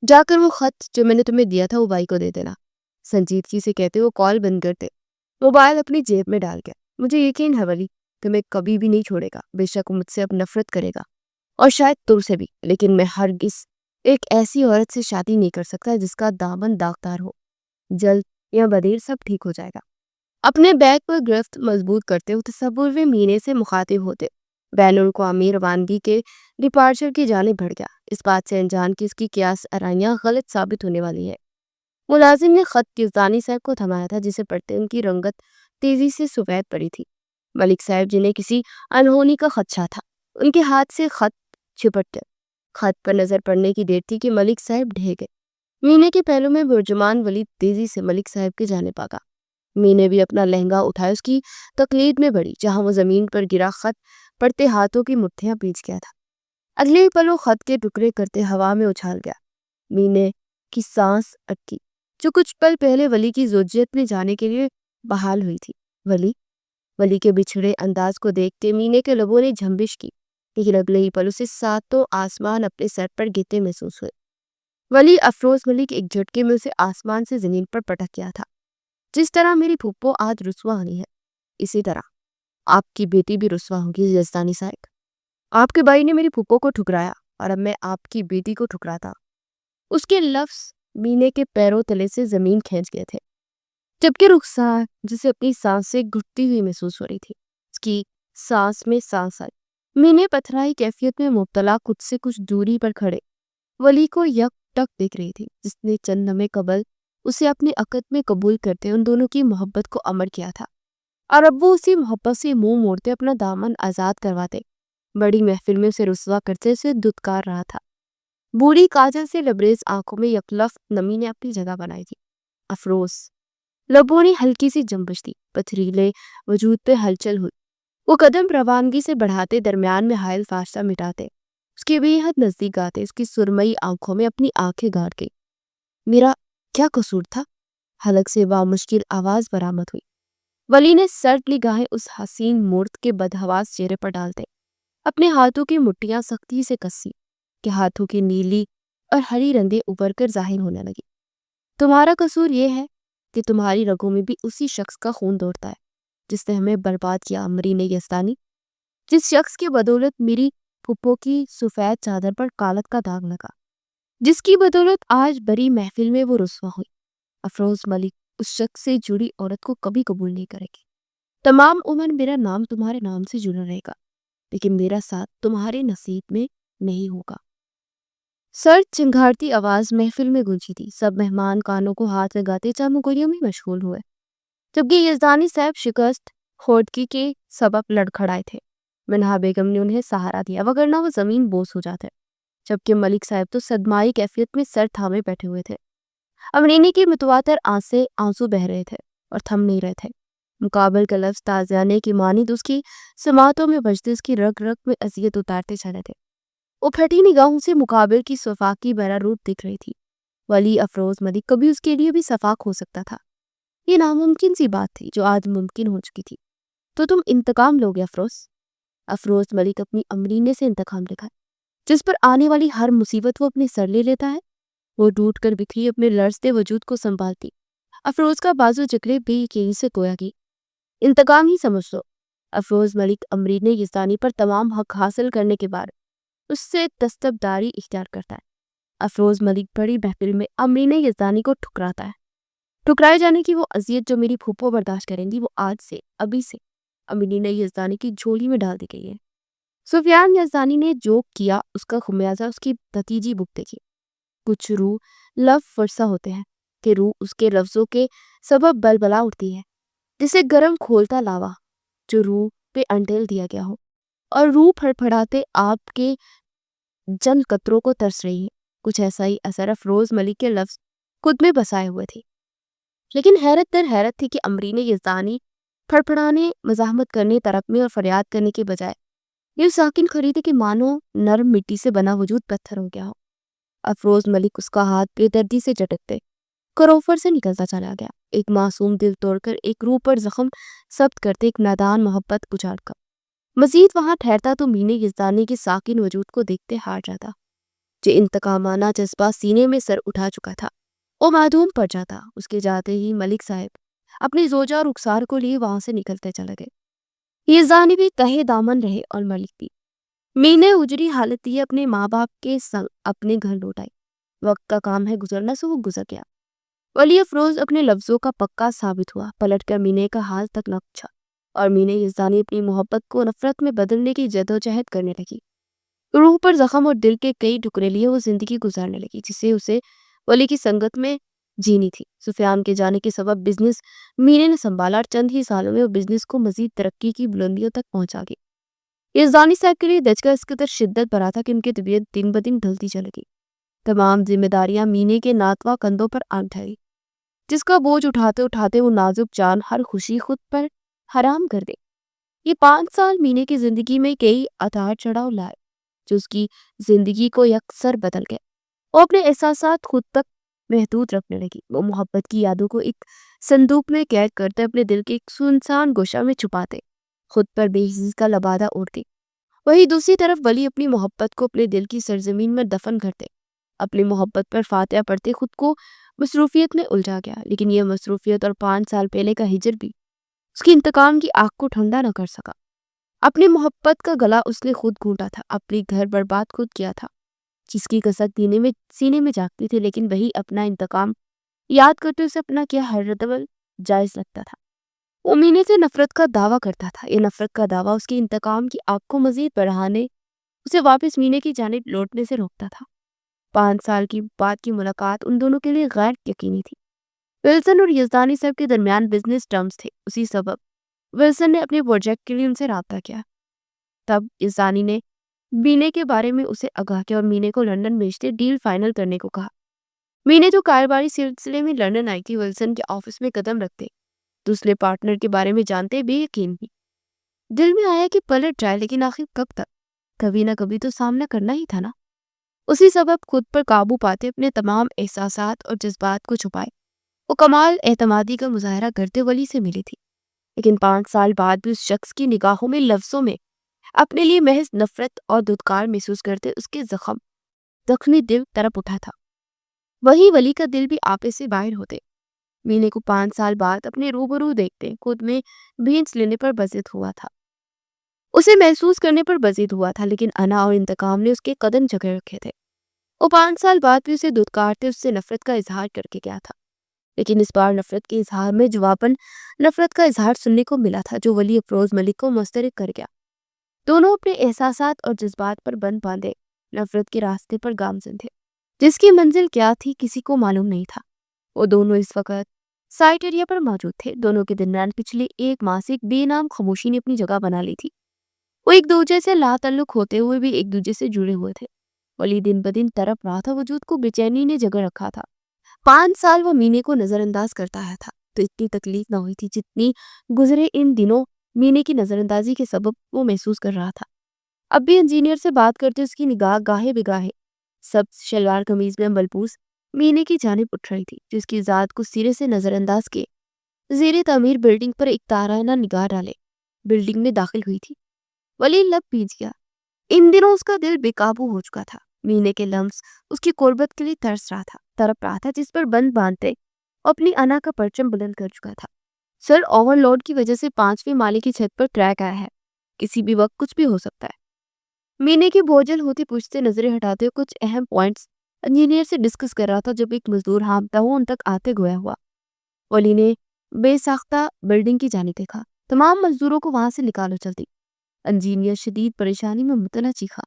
Speaker 1: جا کر وہ خط جو میں نے تمہیں دیا تھا وہ بھائی کو دے دینا، سنجیدگی سے کہتے وہ کال بند کرتے موبائل اپنی جیب میں ڈال گیا۔ مجھے یقین ہے ولی تمہیں کبھی بھی نہیں چھوڑے گا، بے شک مجھ سے اب نفرت کرے گا اور شاید تم سے بھی، لیکن میں ہرگز ایک ایسی عورت سے شادی نہیں کر سکتا جس کا دامن داغدار ہو۔ جلد یا بدیر سب ٹھیک ہو جائے گا۔ اپنے بیگ پر گرفت مضبوط کرتے ہوئے تصور میں مینے سے مخاطب ہوتے بین الاقوامی روانگی کے ڈپارچر کی جانب بڑھ گیا، اس بات سے انجان کی اس کی قیاس ارائیاں غلط ثابت ہونے والی ہے۔ ملازم نے خط یزدانی صاحب کو تھمایا تھا، جسے پڑھتے ان کی رنگت تیزی سے سفید پڑی تھی۔ ملک صاحب جنہیں کسی انہونی کا خدشہ تھا، ان کے ہاتھ سے خط چھپٹ گیا۔ خط پر نظر پڑنے کی دیر تھی کہ ملک صاحب ڈھہ گئے۔ مینے کے پہلو میں برجمان ولی تیزی سے ملک صاحب کی جانب آگا۔ مینے بھی اپنا لہنگا اٹھائے اس کی تقلید میں بڑھی، جہاں وہ زمین پر گرا خط پڑھتے ہاتھوں کی مٹھیاں پیچ گیا تھا۔ اگلے ہی پل وہ خط کے ٹکڑے کرتے ہوا میں اچھال گیا۔ مینے کی سانس اٹکی، جو کچھ پل پہلے ولی کی زوجیت میں جانے کے لیے بحال ہوئی تھی۔ ولی کے بچھڑے انداز کو دیکھتے مینے کے لبوں نے جھنبش کی، لیکن اگلے ہی پل اسے ساتوں آسمان اپنے سر پر گرتے محسوس ہوئے۔ ولی افروز ملک ایک جھٹکے میں اسے آسمان سے زمین پر پٹک گیا تھا۔ جس طرح میری پھپھو آج رسوا ہوئی ہے، اسی طرح آپ کی بیٹی بھی رسوا ہوگی یزدانی صاحب۔ آپ کے بھائی نے میری پھپھو کو ٹھکرایا اور اب میں آپ کی بیٹی کو ٹھکراتا۔ اس کے لفظ مینے کے پیروں تلے سے زمین کھینچ گئے تھے، جبکہ رخسار جسے اپنی سانس سے گھٹتی ہوئی محسوس ہو رہی تھی، اس کی سانس میں سانس آئی۔ مینے پتھرائی کیفیت میں مبتلا خود سے کچھ دوری پر کھڑے ولی کو یک ٹک دیکھ رہی تھی، جس نے چند لمحے قبل اسے اپنے عقد میں قبول کرتے ان دونوں کی محبت کو امر کیا تھا، اور اب وہ اسی محبت سے منہ موڑتے اپنا دامن آزاد کرواتے بڑی محفل میں اسے رسوا کرتے اسے دھتکار رہا تھا۔ بوڑھی کاجل سے لبریز آنکھوں میں یکلفت نمی نے اپنی جگہ بنائی تھی۔ افروز لبوں نے ہلکی سی جنبش دی، پتھریلے وجود پہ ہلچل ہوئی۔ وہ قدم روانگی سے بڑھاتے درمیان میں حائل فاصلہ مٹاتے اس کے بے حد نزدیک آتے، اس کی سرمئی آنکھوں میں اپنی آنکھیں گاڑ کے میرا کیا قصور تھا؟ حلق سے بامشکل آواز برآمد ہوئی۔ ولی نے سرد نگاہیں اس حسین مورت کے بدحواس چہرے پر ڈالتے اپنے ہاتھوں کی مٹھیاں سختی سے کسی کہ ہاتھوں کی نیلی اور ہری رندیں ابھر کر ظاہر ہونے لگی۔ تمہارا قصور یہ ہے کہ تمہاری رگوں میں بھی اسی شخص کا خون دوڑتا ہے جس نے ہمیں برباد کیا، امرین یزدانی، جس شخص کی بدولت میری پھپھو کی سفید چادر پر کالت کا داغ لگا، جس کی بدولت آج بڑی محفل میں وہ رسوا ہوئی۔ افروز ملک اس شخص سے جڑی عورت کو کبھی قبول نہیں کرے گی۔ تمام عمر میرا نام تمہارے نام سے جڑا رہے گا، لیکن میرا ساتھ تمہارے نصیب میں نہیں ہوگا۔ سرد چنگھاڑتی آواز محفل میں گونجی تھی۔ سب مہمان کانوں کو ہاتھ لگاتے چامگوریوں میں مشغول ہوئے، جبکہ یزدانی صاحب شکست خوردگی کے سبب لڑکھڑائے تھے۔ منہا بیگم نے انہیں سہارا دیا، وگرنہ وہ زمین بوس ہو جاتے، جبکہ ملک صاحب تو صدمائی کیفیت میں سر تھامے بیٹھے ہوئے تھے۔ امرینی کی متواتر آنسیں آنسو بہ رہے تھے اور تھم نہیں رہے تھے۔ مقابل کا لفظ تازیانے کی مانند اس کی سماعتوں میں بجتے اس کی رگ رگ میں اذیت اتارتے چلے تھے۔ وہ پھٹی نگاہوں سے مقابل کی صفاق کی بہرا روپ دکھ رہی تھی۔ ولی افروز ملک کبھی اس کے لیے بھی صفاق ہو سکتا تھا۔ یہ ناممکن سی بات تھی جو آج ممکن ہو چکی تھی۔ تو تم انتقام لوگے افروز ملک اپنی امرینے سے انتقام لکھا، جس پر آنے والی ہر مصیبت وہ اپنے سر لے لیتا ہے۔ وہ ٹوٹ کر بکھری اپنے لرزتے وجود کو سنبھالتی افروز کا بازو جکڑے بے یقینی سے گویا کی انتقام ہی سمجھ لو۔ افروز ملک امرین یزدانی پر تمام حق حاصل کرنے کے بعد اس سے دستبرداری اختیار کرتا ہے۔ افروز ملک بڑی محفل میں امرین یزدانی کو ٹھکراتا ہے۔ ٹھکرائے جانے کی وہ اذیت جو میری پھپھو برداشت کریں گی، وہ آج سے ابھی سے امرین یزدانی کی جھولی میں ڈال دی گئی ہے۔ سفیان یزدانی نے جو کیا اس کا خمیازہ اس کی بھتیجی بھگتے گی۔ کچھ روح لب فرسا ہوتے ہیں کہ روح اس کے لفظوں کے سبب بلبلا اٹھتی ہے، جسے گرم کھولتا لاوا جو روح پہ انڈیل دیا گیا ہو، اور روح پھڑ پھڑاتے آپ کے جن قطروں کو ترس رہی ہے۔ کچھ ایسا ہی اثر افروز ملک کے لفظ خود میں بسائے ہوئے تھے، لیکن حیرت در حیرت تھی کہ امرین یزدانی پھڑ پھڑانے، مزاحمت کرنے، ترکنے اور فریاد کرنے کے بجائے یہ ساکن کھڑی تھی کہ مانو نرم مٹی سے بنا وجود پتھر ہو گیا ہو۔ افروز ملک اس کا ہاتھ بے دردی سے جھٹکتے کروفر سے نکلتا چلا گیا، ایک معصوم دل توڑ کر، ایک روح پر زخم ثبت کرتے، ایک نادان محبت اجاڑ کر۔ مزید وہاں ٹھہرتا تو مینے یزدانی کے ساکن وجود کو دیکھتے ہار جاتا، جو انتقامانہ جذبہ سینے میں سر اٹھا چکا تھا۔ وہ معدوم پڑ جاتا۔ اس کے جاتے ہی ملک صاحب اپنی زوجہ رخسار کو لیے وہاں سے نکلتے چلے گئے۔ یزدانی بھی تہے دامن رہے اور ملک بھی۔ مینے اجڑی حالت لیے اپنے ماں باپ کے سنگ اپنے گھر لوٹ آئی۔ وقت کا کام ہے گزرنا، سو وہ گزر گیا۔ ولی افروز اپنے لفظوں کا پکا ثابت ہوا، پلٹ کر مینے کا حال تک نہ پوچھا، اور مینے یزدانی اپنی محبت کو نفرت میں بدلنے کی جدوجہد کرنے لگی۔ روح پر زخم اور دل کے کئی ٹکڑے لیے وہ زندگی گزارنے لگی جسے اسے ولی کی سنگت میں جینی تھی۔ سفیان کے جانے کے سبب بزنس مینے نے سنبھالا، اور چند ہی سالوں میں وہ بزنس کو مزید ترقی کی بلندیوں تک پہنچا گئی۔ یزدانی صاحب کے لیے دھچکا اس قدر شدت بھرا تھا کہ ان کی طبیعت دن بدن ڈھلتی چلی گئی۔ تمام ذمہ داریاں مینے کے ناتواں کندھوں پر آن ٹھہری، جس کا بوجھ اٹھاتے اٹھاتے وہ نازک جان ہر خوشی خود پر حرام کر دے۔ یہ 5 سال مینے کی زندگی میں کئی اتار چڑھاؤ لائے، جو اس کی زندگی کو یکسر بدل گئے۔ وہ اپنے احساسات خود تک محدود رکھنے لگی۔ وہ محبت کی یادوں کو ایک صندوق میں قید کرتے، اپنے دل کے ایک سنسان گوشہ میں چھپاتے، خود پر بے حسی کا لبادہ اوڑھتے۔ وہی دوسری طرف ولی اپنی محبت کو اپنے دل کی سرزمین میں دفن کرتے، اپنی محبت پر فاتحہ پڑھتے، خود کو مصروفیت میں الجھا گیا۔ لیکن یہ مصروفیت اور 5 سال پہلے کا ہجر بھی اس کی انتقام کی آگ کو ٹھنڈا نہ کر سکا۔ اپنی محبت کا گلا اس نے خود گھونٹا تھا، اپنی گھر برباد خود کیا تھا، جس کی کسک سینے میں جاگتی تھی، لیکن وہی اپنا انتقام یاد کرتے اسے اپنا کیا ہر ردول جائز لگتا تھا۔ وہ مینے سے نفرت کا دعویٰ کرتا تھا۔ یہ نفرت کا دعویٰ اس کی انتقام کی آگ کو مزید بڑھانے، اسے واپس مینے کی جانب لوٹنے سے روکتا تھا۔ 5 سال کی بعد کی ملاقات ان دونوں کے لیے غیر یقینی تھی۔ ولسن اور یزدانی صاحب کے درمیان بزنس ٹرمز تھے۔ اسی سبب ولسن نے اپنے پروجیکٹ کے لیے ان سے رابطہ کیا۔ تب یزدانی نے مینے کے بارے میں اسے آگاہ کیا اور مینے کو لندن بھیجتے ڈیل فائنل کرنے کو کہا۔ مینے جو کاروباری سلسلے میں لندن آئی تھی، ولسن کے آفس میں قدم رکھتے دوسرے پارٹنر کے بارے میں جانتے بے یقین بھی دل میں آیا کہ پلٹ جائے، لیکن آخر کب تک؟ کبھی نہ کبھی تو سامنا کرنا ہی تھا نا۔ اسی سبب خود پر قابو پاتے اپنے تمام احساسات اور جذبات کو چھپائے وہ کمال اعتمادی کا مظاہرہ کرتے ولی سے ملی تھی، لیکن 5 سال بعد بھی اس شخص کی نگاہوں میں، لفظوں میں اپنے لیے محض نفرت اور دھتکار محسوس کرتے اس کے زخمی دل تڑپ اٹھا تھا۔ وہی ولی کا دل بھی آپے سے باہر ہوتے، مینے کو 5 سال بعد اپنے روبرو دیکھتے، خود میں بھینس لینے پر بزد ہوا تھا، اسے محسوس کرنے پر بزد ہوا تھا، لیکن انا اور انتقام نے اس کے قدم جگہ رکھے تھے۔ وہ 5 سال بعد بھی اسے دھتکارتے، اس سے نفرت کا اظہار کر کے گیا تھا، لیکن اس بار نفرت کے اظہار میں جواباً نفرت کا اظہار سننے کو ملا تھا، جو ولی افروز ملک کو مسترد کر گیا۔ دونوں اپنے احساسات اور جذبات پر بند باندھے نفرت کے راستے پر گامزن تھے، جس کی منزل کیا تھی کسی کو معلوم نہیں تھا۔ وہ دونوں اس وقت سائٹ ایریا پر موجود تھے۔ دونوں کے درمیان پچھلے 1 ماہ سے ایک بے نام خاموشی نے اپنی جگہ بنا لی تھی۔ وہ ایک دوسرے سے لا تعلق ہوتے ہوئے بھی ایک دوسرے سے جڑے ہوئے تھے۔ ولی دن بدن تڑپ رہا تھا، وجود کو بے چینی نے جگہ رکھا تھا۔ 5 سال وہ مینے کو نظر انداز کرتا آیا تھا تو اتنی تکلیف نہ ہوئی تھی جتنی گزرے ان دنوں مینے کی نظر اندازی کے سبب وہ محسوس کر رہا تھا۔ اب بھی انجینئر سے بات کرتے اس کی نگاہ گاہے بگاہے سبز شلوار قمیض میں ملبوس مینے کی جانب اٹھ رہی تھی، جس کی ذات کو سرے سے نظر انداز کے زیر تعمیر بلڈنگ پر ایک تارانہ نگاہ ڈالے بلڈنگ میں داخل ہوئی تھی۔ ولی لب پیچ گیا۔ ان دنوں اس کا دل بے قابو ہو چکا تھا۔ مینے کے لمس اس کی قربت کے لیے ترس رہا تھا، تڑپ رہا تھا، جس پر بند باندھتے اور اپنی انا کا پرچم بلند کر چکا تھا۔ سر اوور لوڈ کی وجہ سے 5ویں مالے کی چھت پر کریک آیا ہے، کسی بھی وقت کچھ بھی ہو سکتا ہے۔ مینے کی بوجھل ہوتی پشت سے نظریں ہٹاتے کچھ اہم پوائنٹس انجینئر سے ڈسکس کر رہا تھا، جب ایک مزدور ہانپتا ہوا ان تک آتے گویا ہوا۔ ولی نے بے ساختہ بلڈنگ کی جانب دیکھا۔ تمام مزدوروں کو وہاں سے نکالو جلدی۔ انجینئر شدید پریشانی میں مبتلا چیخا،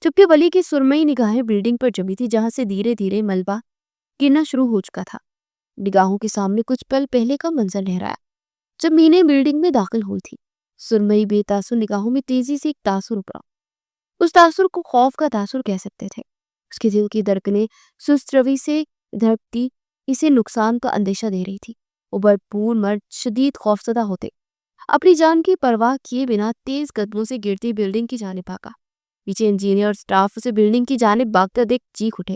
Speaker 1: جبکہ ولی کی سرمئی نگاہیں بلڈنگ پر جمی تھی، جہاں سے دھیرے دھیرے ملبہ گرنا شروع ہو چکا تھا۔ نگاہوں کے سامنے کچھ پل پہلے کا منظر لہرایا جب مینے بلڈنگ میں داخل ہوئی تھی۔ سرمئی بے تاثر نگاہوں میں تیزی سے ایک تاثر ابھرا۔ اس تاثر کو خوف کا تاثر کہہ سکتے تھے۔ اس کے دل کی دھڑکنیں سست روی سے دھڑکتی اسے نقصان کا اندیشہ دے رہی تھی۔ وہ بھرپور مرد شدید خوفزدہ ہوتے اپنی جان کی پرواہ کیے بنا تیز قدموں سے گرتی بلڈنگ کی جانب بھاگا۔ پیچھے انجینئر اور سٹاف اسے بلڈنگ کی جانب بھاگتا دیکھ چیخ اٹھے۔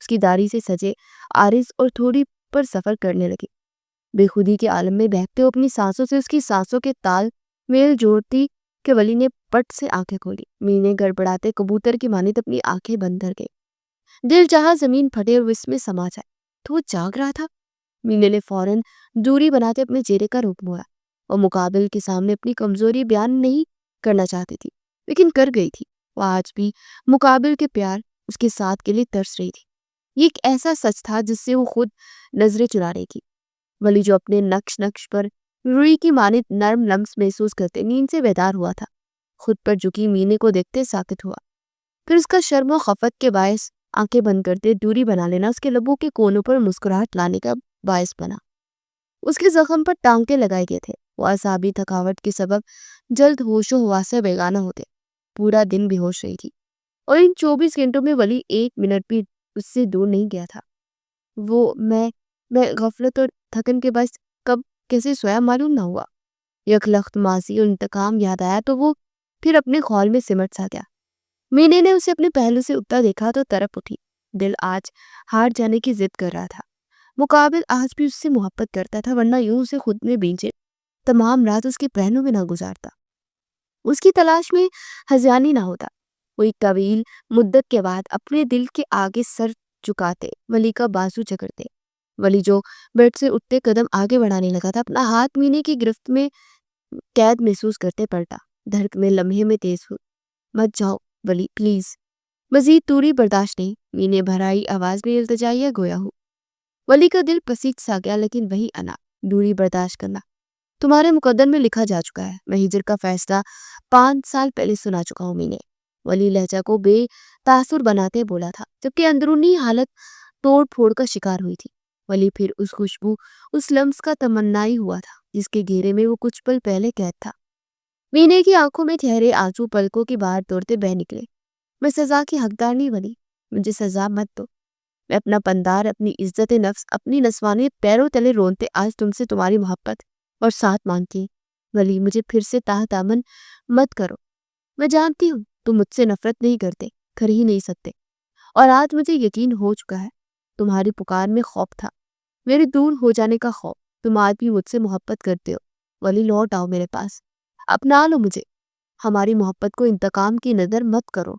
Speaker 1: اس کی داڑھی سے سجے آرز اور تھوڑی پر سفر کرنے لگی۔ بے خودی کے عالم میں بہتے ہوئے اپنی سانسوں سے اس کی سانسوں کے تال میل جوڑتی کہ ولی نے پٹ سے آنکھیں کھولی۔ مینے گڑبڑاتے کبوتر کی مانند اپنی آنکھیں بند کر گئی۔ دل چاہا زمین پھٹے اور وہ اس میں سما جائے۔ تو وہ جاگ رہا تھا۔ مینے نے فوراً دوری بناتے اپنے چہرے کا رخ موڑا۔ وہ مقابل کے سامنے اپنی کمزوری بیان نہیں کرنا چاہتی تھی، لیکن کر گئی تھی۔ وہ آج بھی مقابل کے پیار اس کے ساتھ کے لیے ترس رہی تھی۔ یہ ایک ایسا سچ تھا جس سے وہ خود نظریں چرا رہی تھی۔ ولی جو اپنے نقش پر روئی کی مانند نرم لمس محسوس کرتے نیند سے بیدار ہوا تھا، خود پر جھکی مینے کو دیکھتے ساکت ہوا۔ پھر اس کا شرم و خفت کے باعث آنکھیں بند کرتے دوری بنا لینا اس کے لبوں کے کونوں پر مسکراہٹ لانے کا باعث بنا۔ اس کے زخم پر ٹانکے لگائے گئے تھے۔ وہ اعصابی تھکاوٹ کے سبب جلد ہوش و حواس سے بیگانہ ہوتے۔ پورا دن بے ہوش رہی تھی اور ان 24 گھنٹوں میں ولی 1 منٹ بھی اس سے دور نہیں گیا تھا۔ وہ میں غفلت اور تھکن کے باعث کب کیسے سویا معلوم نہ ہوا۔ یک لخت ماضی اور انتقام یاد آیا تو وہ پھر اپنے خول میں سمٹ سا گیا۔ مینے نے اسے اپنے پہلو سے اٹھتا دیکھا تو تڑپ اٹھی۔ دل آج ہار جانے کی ضد کر رہا تھا۔ مقابل آج بھی اس سے محبت کرتا تھا، ورنہ یوں اسے خود میں بینچے تمام رات اس کے پہنوں میں نہ گزارتا، اس کی تلاش میں ہذیانی نہ ہوتا۔ وہ ایک طویل مدت کے بعد اپنے دل کے آگے سر جھکاتے ولی کا بازو جکڑتے۔ ولی جو بیڈ سے اٹھتے قدم آگے بڑھانے لگا تھا، اپنا ہاتھ مینے کی گرفت میں قید محسوس کرتے پلٹا۔ دھڑکنیں لمحے میں تیز ہوئی۔ مت جاؤ ولی پلیز۔ مزید دوری برداشت نہیں۔ مینے بھرائی آواز میں التجائیہ گویا ہو۔ ولی کا دل پسیج سا گیا، لیکن وہی انا، دوری برداشت کرنا تمہارے مقدر میں لکھا جا چکا ہے۔ میں ہجر کا فیصلہ 5 سال پہلے سنا چکا ہوں۔ مینے ولی لہجہ کو بے تاثر بناتے بولا تھا، جبکہ اندرونی حالت توڑ پھوڑ کا شکار ہوئی تھی۔ ولی پھر اس خوشبو، اس لمس کا تمنائی ہوا تھا جس کے گھیرے میں وہ کچھ پل پہلے قید تھا۔ مینے کی آنکھوں میں ٹھہرے آنسو پلکوں کی باہر توڑتے بہ نکلے۔ میں سزا کی حقدار نہیں بنی، مجھے سزا مت دو۔ میں اپنا پندار، اپنی عزت نفس، اپنی نسوانیت پیروں تلے رونتے آج تم سے تمہاری محبت اور ساتھ مانگتی ولی مجھے پھر سے تحت دامن مت کرو۔ میں جانتی ہوں تم مجھ سے نفرت نہیں کرتے، کر ہی نہیں سکتے، اور آج مجھے یقین ہو چکا ہے۔ تمہاری پکار میں خوف تھا، میرے دور ہو جانے کا خوف۔ تم آج بھی مجھ سے محبت کرتے ہو، ولی لوٹ آؤ میرے پاس، اپنا لو مجھے۔ ہماری محبت کو انتقام کی نظر مت کرو۔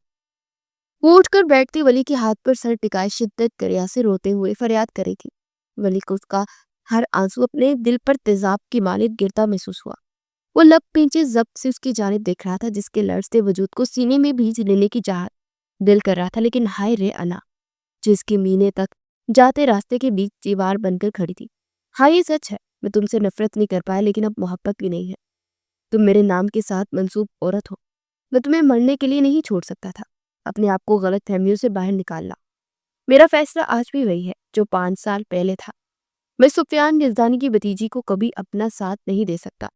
Speaker 1: وہ اٹھ کر بیٹھتی ولی کے ہاتھ پر سر ٹکائے شدت کریا سے روتے ہوئے فریاد کری تھی۔ ولی کو اس کا ہر آنسو اپنے دل پر تیزاب کی مانند گرتا محسوس ہوا۔ وہ لب پیچھے ضبط سے اس کی جانب دیکھ رہا تھا، جس کے لرزتے وجود کو سینے میں بھیج لینے کی چاہت دل کر رہا تھا، لیکن ہائے رے انا جس کی مینے تک جاتے راستے کے بیچ دیوار بن کر کھڑی تھی۔ ہاں یہ سچ ہے، میں تم سے نفرت نہیں کر پایا، لیکن اب محبت بھی نہیں ہے۔ تم میرے نام کے ساتھ منسوب عورت ہو، میں تمہیں مرنے کے لیے نہیں چھوڑ سکتا تھا۔ اپنے آپ کو غلط فہمیوں سے باہر نکالنا میرا فیصلہ آج بھی وہی ہے جو 5 سال پہلے تھا۔ میں سفیان یزدانی کی بھتیجی کو کبھی اپنا ساتھ نہیں دے سکتا۔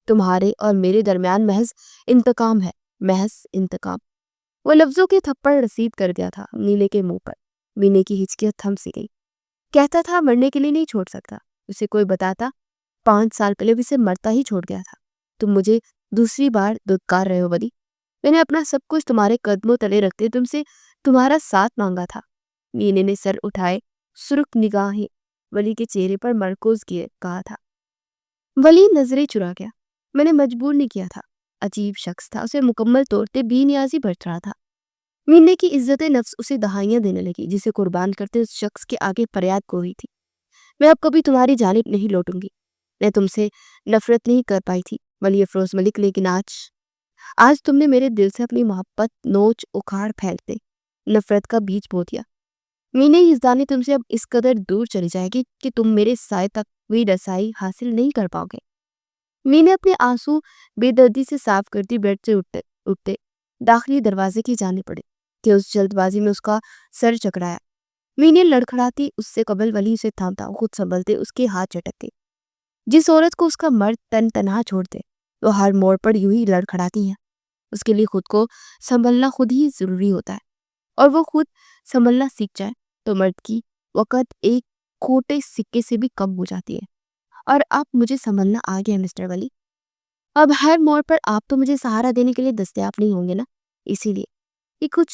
Speaker 1: تمہارے اور میرے درمیان محض انتقام ہے، محض انتقام۔ وہ لفظوں کے تھپڑ رسید کر دیا تھا نیلے کے منہ پر۔ مینے کی ہچکیاں تھم سی گئی۔ کہتا تھا مرنے کے لیے نہیں چھوڑ سکتا، اسے کوئی بتاتا 5 سال پہلے اسے مرتا ہی چھوڑ گیا تھا۔ تم مجھے دوسری بار دھتکار رہے ہو ولی۔ میں نے اپنا سب کچھ تمہارے قدموں تلے رکھتے تم سے تمہارا ساتھ مانگا تھا۔ مینے نے سر اٹھائے، سرخ نگاہیں ولی کے چہرے پر مرکوز کیے کہا تھا۔ ولی نظریں چرا گیا۔ میں نے مجبور نہیں کیا تھا۔ عجیب شخص تھا، اسے مکمل طور پہ بے نیازی برت رہا تھا۔ مینے کی عزت نفس اسے دہائیاں دینے لگی، جسے قربان کرتے اس شخص کے آگے فریاد کو ہوئی تھی۔ میں اب کبھی تمہاری جانب نہیں لوٹوں گی۔ میں تم سے نفرت نہیں کر پائی تھی ولی افروز ملک، لیکن آج تم نے میرے دل سے اپنی محبت نوچ اکھاڑ پھینکتے نفرت کا بیج بو دیا۔ مینے یزدانی تم سے اب اس قدر دور چلی جائے گی کہ تم میرے سائے تک بھی رسائی حاصل نہیں کر پاؤ گے۔ مینے اپنے آنسو بے دردی سے صاف کرتی بیڈ سے اٹھتے داخلی دروازے کی جانب پڑے کہ اس جلد بازی میں اس کا سر چکرایا۔ مینے لڑکھڑاتی اس سے قبل ولی اسے تھامتا، خود سنبھلتے اس کے ہاتھ چٹکتے۔ جس عورت کو اس کا مرد تنہا چھوڑ دے وہ ہر موڑ پر یوں ہی لڑکھڑاتی ہے۔ اس کے لیے خود کو سنبھلنا خود ہی ضروری ہوتا ہے، اور وہ خود سنبھلنا سیکھ جائے تو مرد کی وقت ایک کھوٹے سکے سے بھی کم ہو جاتی ہے۔ اور اب مجھے سنبھلنا آ گیا مسٹر ولی۔ اب ہر موڑ پر آپ تو مجھے سہارا دینے کے لیے دستیاب نہیں ہوں گے نا، اسی لیے یہ کچھ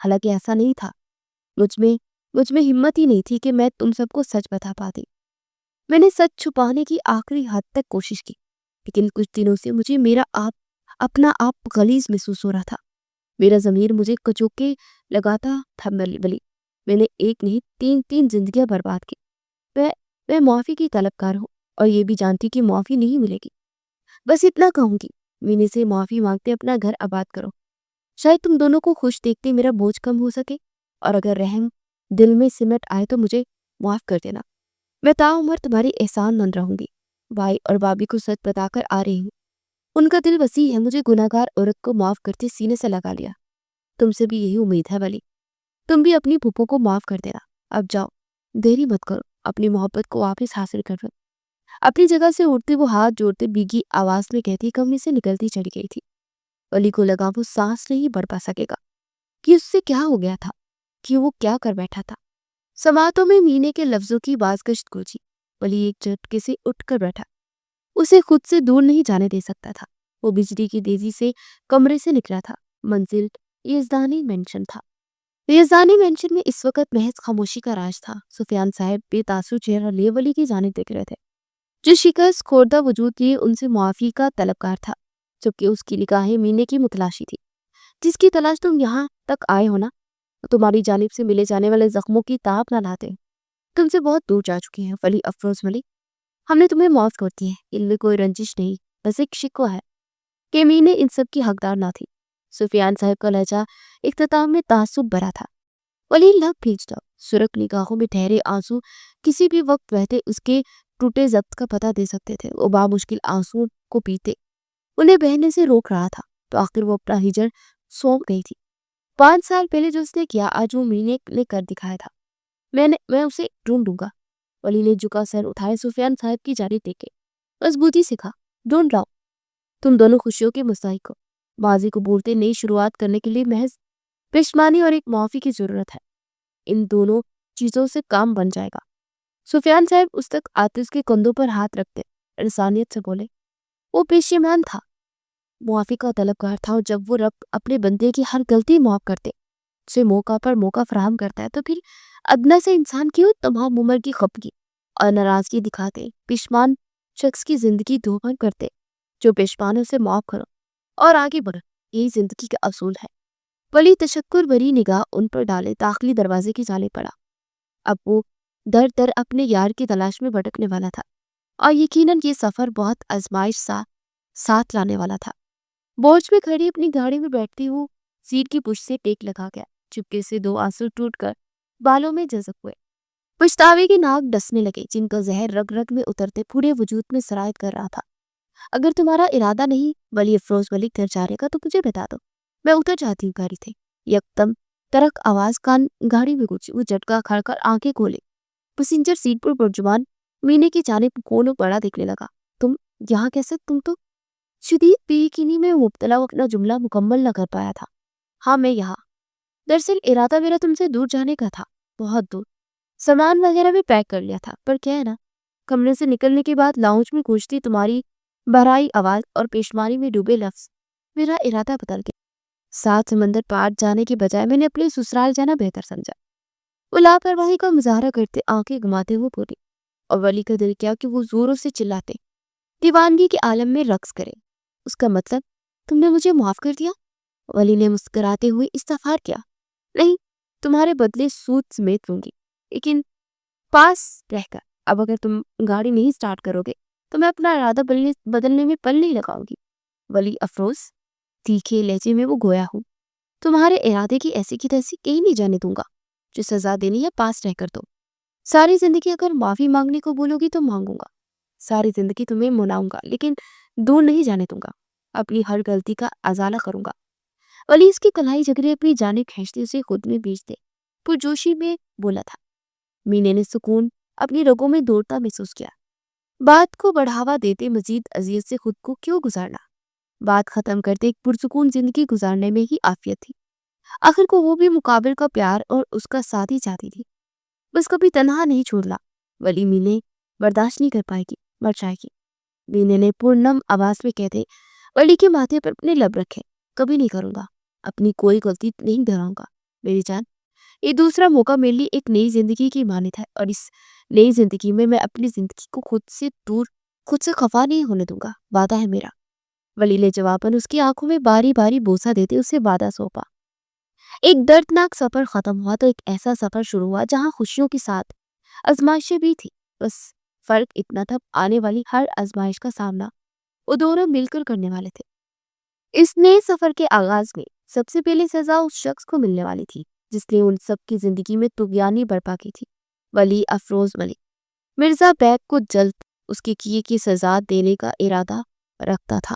Speaker 1: حالانکہ ایسا نہیں تھا. مجھ میں ہمت ہی نہیں تھی کہ میں تم سب کو سچ بتا پاتی. میں نے سچ چھپانے کی آخری حد تک کوشش کی، لیکن کچھ دنوں سے مجھے اپنا آپ غلیظ محسوس ہو رہا تھا. میرا ضمیر مجھے کچوکے لگاتا تھا. بلی میں نے ایک نہیں تین زندگیاں برباد کی. میں معافی کی طلبکار ہوں اور یہ بھی جانتی کہ معافی نہیں ملے گی. بس اتنا کہوں گی، مینے سے معافی مانگتے اپنا گھر آباد کرو. شاید تم دونوں کو خوش دیکھتے میرا بوجھ کم ہو سکے، اور اگر رحم دل میں سمٹ آئے تو مجھے معاف کر دینا. میں تاعمر تمہاری احسان مند رہوں گی. بھائی اور بابی کو سچ بتا کر آ رہی ہوں. ان کا دل وسیع ہے. مجھے گناہگار عورت کو معاف کرتے سینے سے لگا لیا. تم سے بھی یہی امید ہے ولی. تم بھی اپنی پھپھو کو معاف کر دینا. اب جاؤ، دیری مت کرو. اپنی محبت کو واپس حاصل کر لو. اپنی جگہ سے اٹھتے وہ ہاتھ جوڑتے بھیگی آواز میں کہتی کمرے سے نکلتی چلی گئی تھی. ولی کو لگا وہ سانس نہیں بھر پا سکے گا کہ اس سے کیا ہو گیا تھا، کہ وہ کیا کر بیٹھا تھا. سماعتوں میں مینے کے لفظوں کی بازگشت گونجی. ولی ایک جھٹکے سے اٹھ کر بیٹھا. اسے خود سے دور نہیں جانے دے سکتا تھا. وہ بجلی کی تیزی سے کمرے سے نکلا تھا. منزل یزدانی مینشن تھا. یزدانی مینشن میں اس وقت محض خاموشی کا راج تھا. سفیان صاحب بے تاثر چہرہ لیے ولی کی جانب دیکھ رہے تھے، جو شکست خوردہ وجود لیے ان سے معافی کا طلبکار تھا، جبکہ اس کی نگاہیں مینے کی متلاشی تھی. جس کی تلاش تم یہاں تک آئے ہو نا، تمہاری جانب سے ملے جانے والے زخموں کی تاب نہ لاتے. تم سے بہت دور جا چکے ہیں ولی افروز ولی. ہم نے تمہیں معاف کر دی ہے. ان میں کوئی رنجش نہیں، بس ایک شکوہ ہے کہ مینے ان سب کی حقدار نہ تھی. سفیان صاحب کا لہجہ اختتام میں تعصب بھرا تھا. ولی لب بھیج جاؤ. سرخ نگاہوں میں ٹھہرے آنسو کسی بھی وقت بہتے اس کے ٹوٹے ضبط کا پتہ دے سکتے تھے. وہ بامشکل آنسو کو پیتے انہیں بہنے سے روک رہا تھا، تو آخر وہ اپنا ہجر سونپ گئی تھی. 5 سال پہلے جو اس نے کیا آج وہ مینے نے کر دکھایا تھا. میں اسے ڈھونڈوں گا. ولی نے جھکا سر اٹھائے سفیان صاحب کی جانب دیکھے. مضبوطی سے کہا، ڈھونڈ لاؤ. تم دونوں خوشیوں کے مستحق ہو. ماضی کو بھولتے نئی شروعات کرنے کے لیے محض پشمانی اور ایک معافی کی ضرورت ہے. ان دونوں چیزوں سے کام بن جائے گا. سفیان صاحب اس تک آتے اس کے کندھوں پر ہاتھ رکھتے انسانیت سے بولے. وہ پشیمان تھا، معافی کا طلبگار تھا، اور جب وہ رب اپنے بندے کی ہر غلطی معاف کرتے، اسے موقع پر موقع فراہم کرتا ہے، تو پھر ادنا سے انسان کیوں تمام عمر کی خفگی اور ناراضگی دکھاتے پشمان شخص کی زندگی دوبھر کرتے. جو پشمان ہے اسے معاف کرو اور آگے بڑھو. یہی زندگی کا اصول ہے. ولی تشکر بری نگاہ ان پر ڈالے داخلی دروازے کی جانب پڑا. اب وہ در در اپنے یار کی تلاش میں بھٹکنے والا تھا، اور یقیناً یہ سفر بہت آزمائش ساتھ لانے والا تھا. بورڈ میں کھڑی اپنی گاڑی میں بیٹھتی ہوں سیٹ کی پشت سے ٹیک لگا گیا. چپکے سے 2 آنسو ٹوٹ کر بالوں میں جذب ہوئے. پچھتاوے کی ناک ڈسنے لگے، جن کا زہر رگ رگ میں اترتے پورے وجود میں سرایت کر رہا تھا. اگر تمہارا ارادہ نہیں ولی افروز ولی گھر جانے کا تو مجھے بتا دو، میں اتر جاتی ہوں گاڑی تھے. یکدم ترک آواز کان گاڑی میں گونجی. وہ جھٹکا کھڑ کر آنکھیں کھولے. پسنجر سیٹ پر پرجمان مینے کی جانب کون بڑا دیکھنے لگا. تم یہاں کیسے؟ تم تو شدید بے یقینی میں مبتلا وہ اپنا جملہ مکمل نہ کر پایا تھا. ہاں میں یہاں. دراصل ارادہ میرا تم سے دور جانے کا تھا، بہت دور. سامان وغیرہ بھی پیک کر لیا تھا، پر کیا ہے نا، کمرے سے نکلنے کے بعد لاؤنج میں گونجتی تمہاری بھرائی آواز اور پیشمانی میں ڈوبے لفظ میرا ارادہ بدل گیا. 7 سمندر پار جانے کے بجائے میں نے اپنے سسرال جانا بہتر سمجھا. وہ لاپرواہی کا مظاہرہ کرتے آنکھیں گھماتے ہوئے بولی. اور ولی کا دل کیا کہ وہ زوروں سے چلاتے دیوانگی کے عالم میں رقص کرے. اس کا مطلب تم نے مجھے معاف کر دیا؟ ولی نے مسکراتے ہوئے استغفار کیا. نہیں، تمہارے بدلے سود سمیت لوں گی، لیکن پاس رہ کر. اب اگر تم گاڑی نہیں سٹارٹ کرو گے تو میں اپنا ارادہ بدلنے میں پل نہیں لگاؤں گی. ولی افروز تیکھے لہجے میں وہ گویا ہوں. تمہارے ارادے کی ایسی کی تیسی کہیں نہیں جانے دوں گا. جو سزا دینی ہے پاس رہ کر دو. ساری زندگی اگر معافی مانگنے کو بولو گی تو مانگوں گا. ساری زندگی تمہیں مناؤں گا، لیکن دور نہیں جانے دوں گا. اپنی ہر غلطی کا ازالہ کروں گا. ولی اس کی کلائی جگرے اپنی جانب کھینچتے اسے خود میں بیچ دے پرجوشی میں بولا تھا. مینے نے سکون اپنی رگوں میں دوڑتا محسوس کیا. بات کو بڑھاوا دیتے مزید اذیت سے خود کو کیوں گزارنا؟ بات ختم کرتے ایک پرسکون زندگی گزارنے میں ہی عافیت تھی. آخر کو وہ بھی مقابل کا پیار اور اس کا ساتھ ہی چاہتی تھی، بس کبھی تنہا نہیں چھوڑنا. ولی مینے برداشت نہیں کر پائے گی، مر جائے گی. مینے نے پرنم آواز میں کہتے ولی کے ماتھے پر اپنے لب رکھے. کبھی نہیں کروں گا. اپنی کوئی غلطی نہیں دہراؤں گا. میری جان، یہ دوسرا موقع میرے لیے ایک نئی زندگی کی مانند ہے، اور اس نئی زندگی میں میں اپنی زندگی کو خود سے دور، خود سے خفا نہیں ہونے دوں گا، وعدہ ہے میرا۔ ولی نے جواباً اس کی آنکھوں میں باری باری بوسہ دیتے اسے وعدہ سونپا۔ ایک دردناک سفر ختم ہوا تو ایک ایسا سفر شروع ہوا جہاں خوشیوں کے ساتھ آزمائشیں بھی تھی۔ بس فرق اتنا تھا، آنے والی ہر آزمائش کا سامنا وہ دونوں مل کر کرنے والے تھے۔ اس نئے سفر کے آغاز میں سب سے پہلے سزا اس شخص کو ملنے والی تھی جس نے ان سب کی زندگی میں طغیانی برپا کی تھی، ولی افروز ملک۔ مرزا بیگ کو جلد اس کے کیے کی سزا دینے کا ارادہ رکھتا تھا۔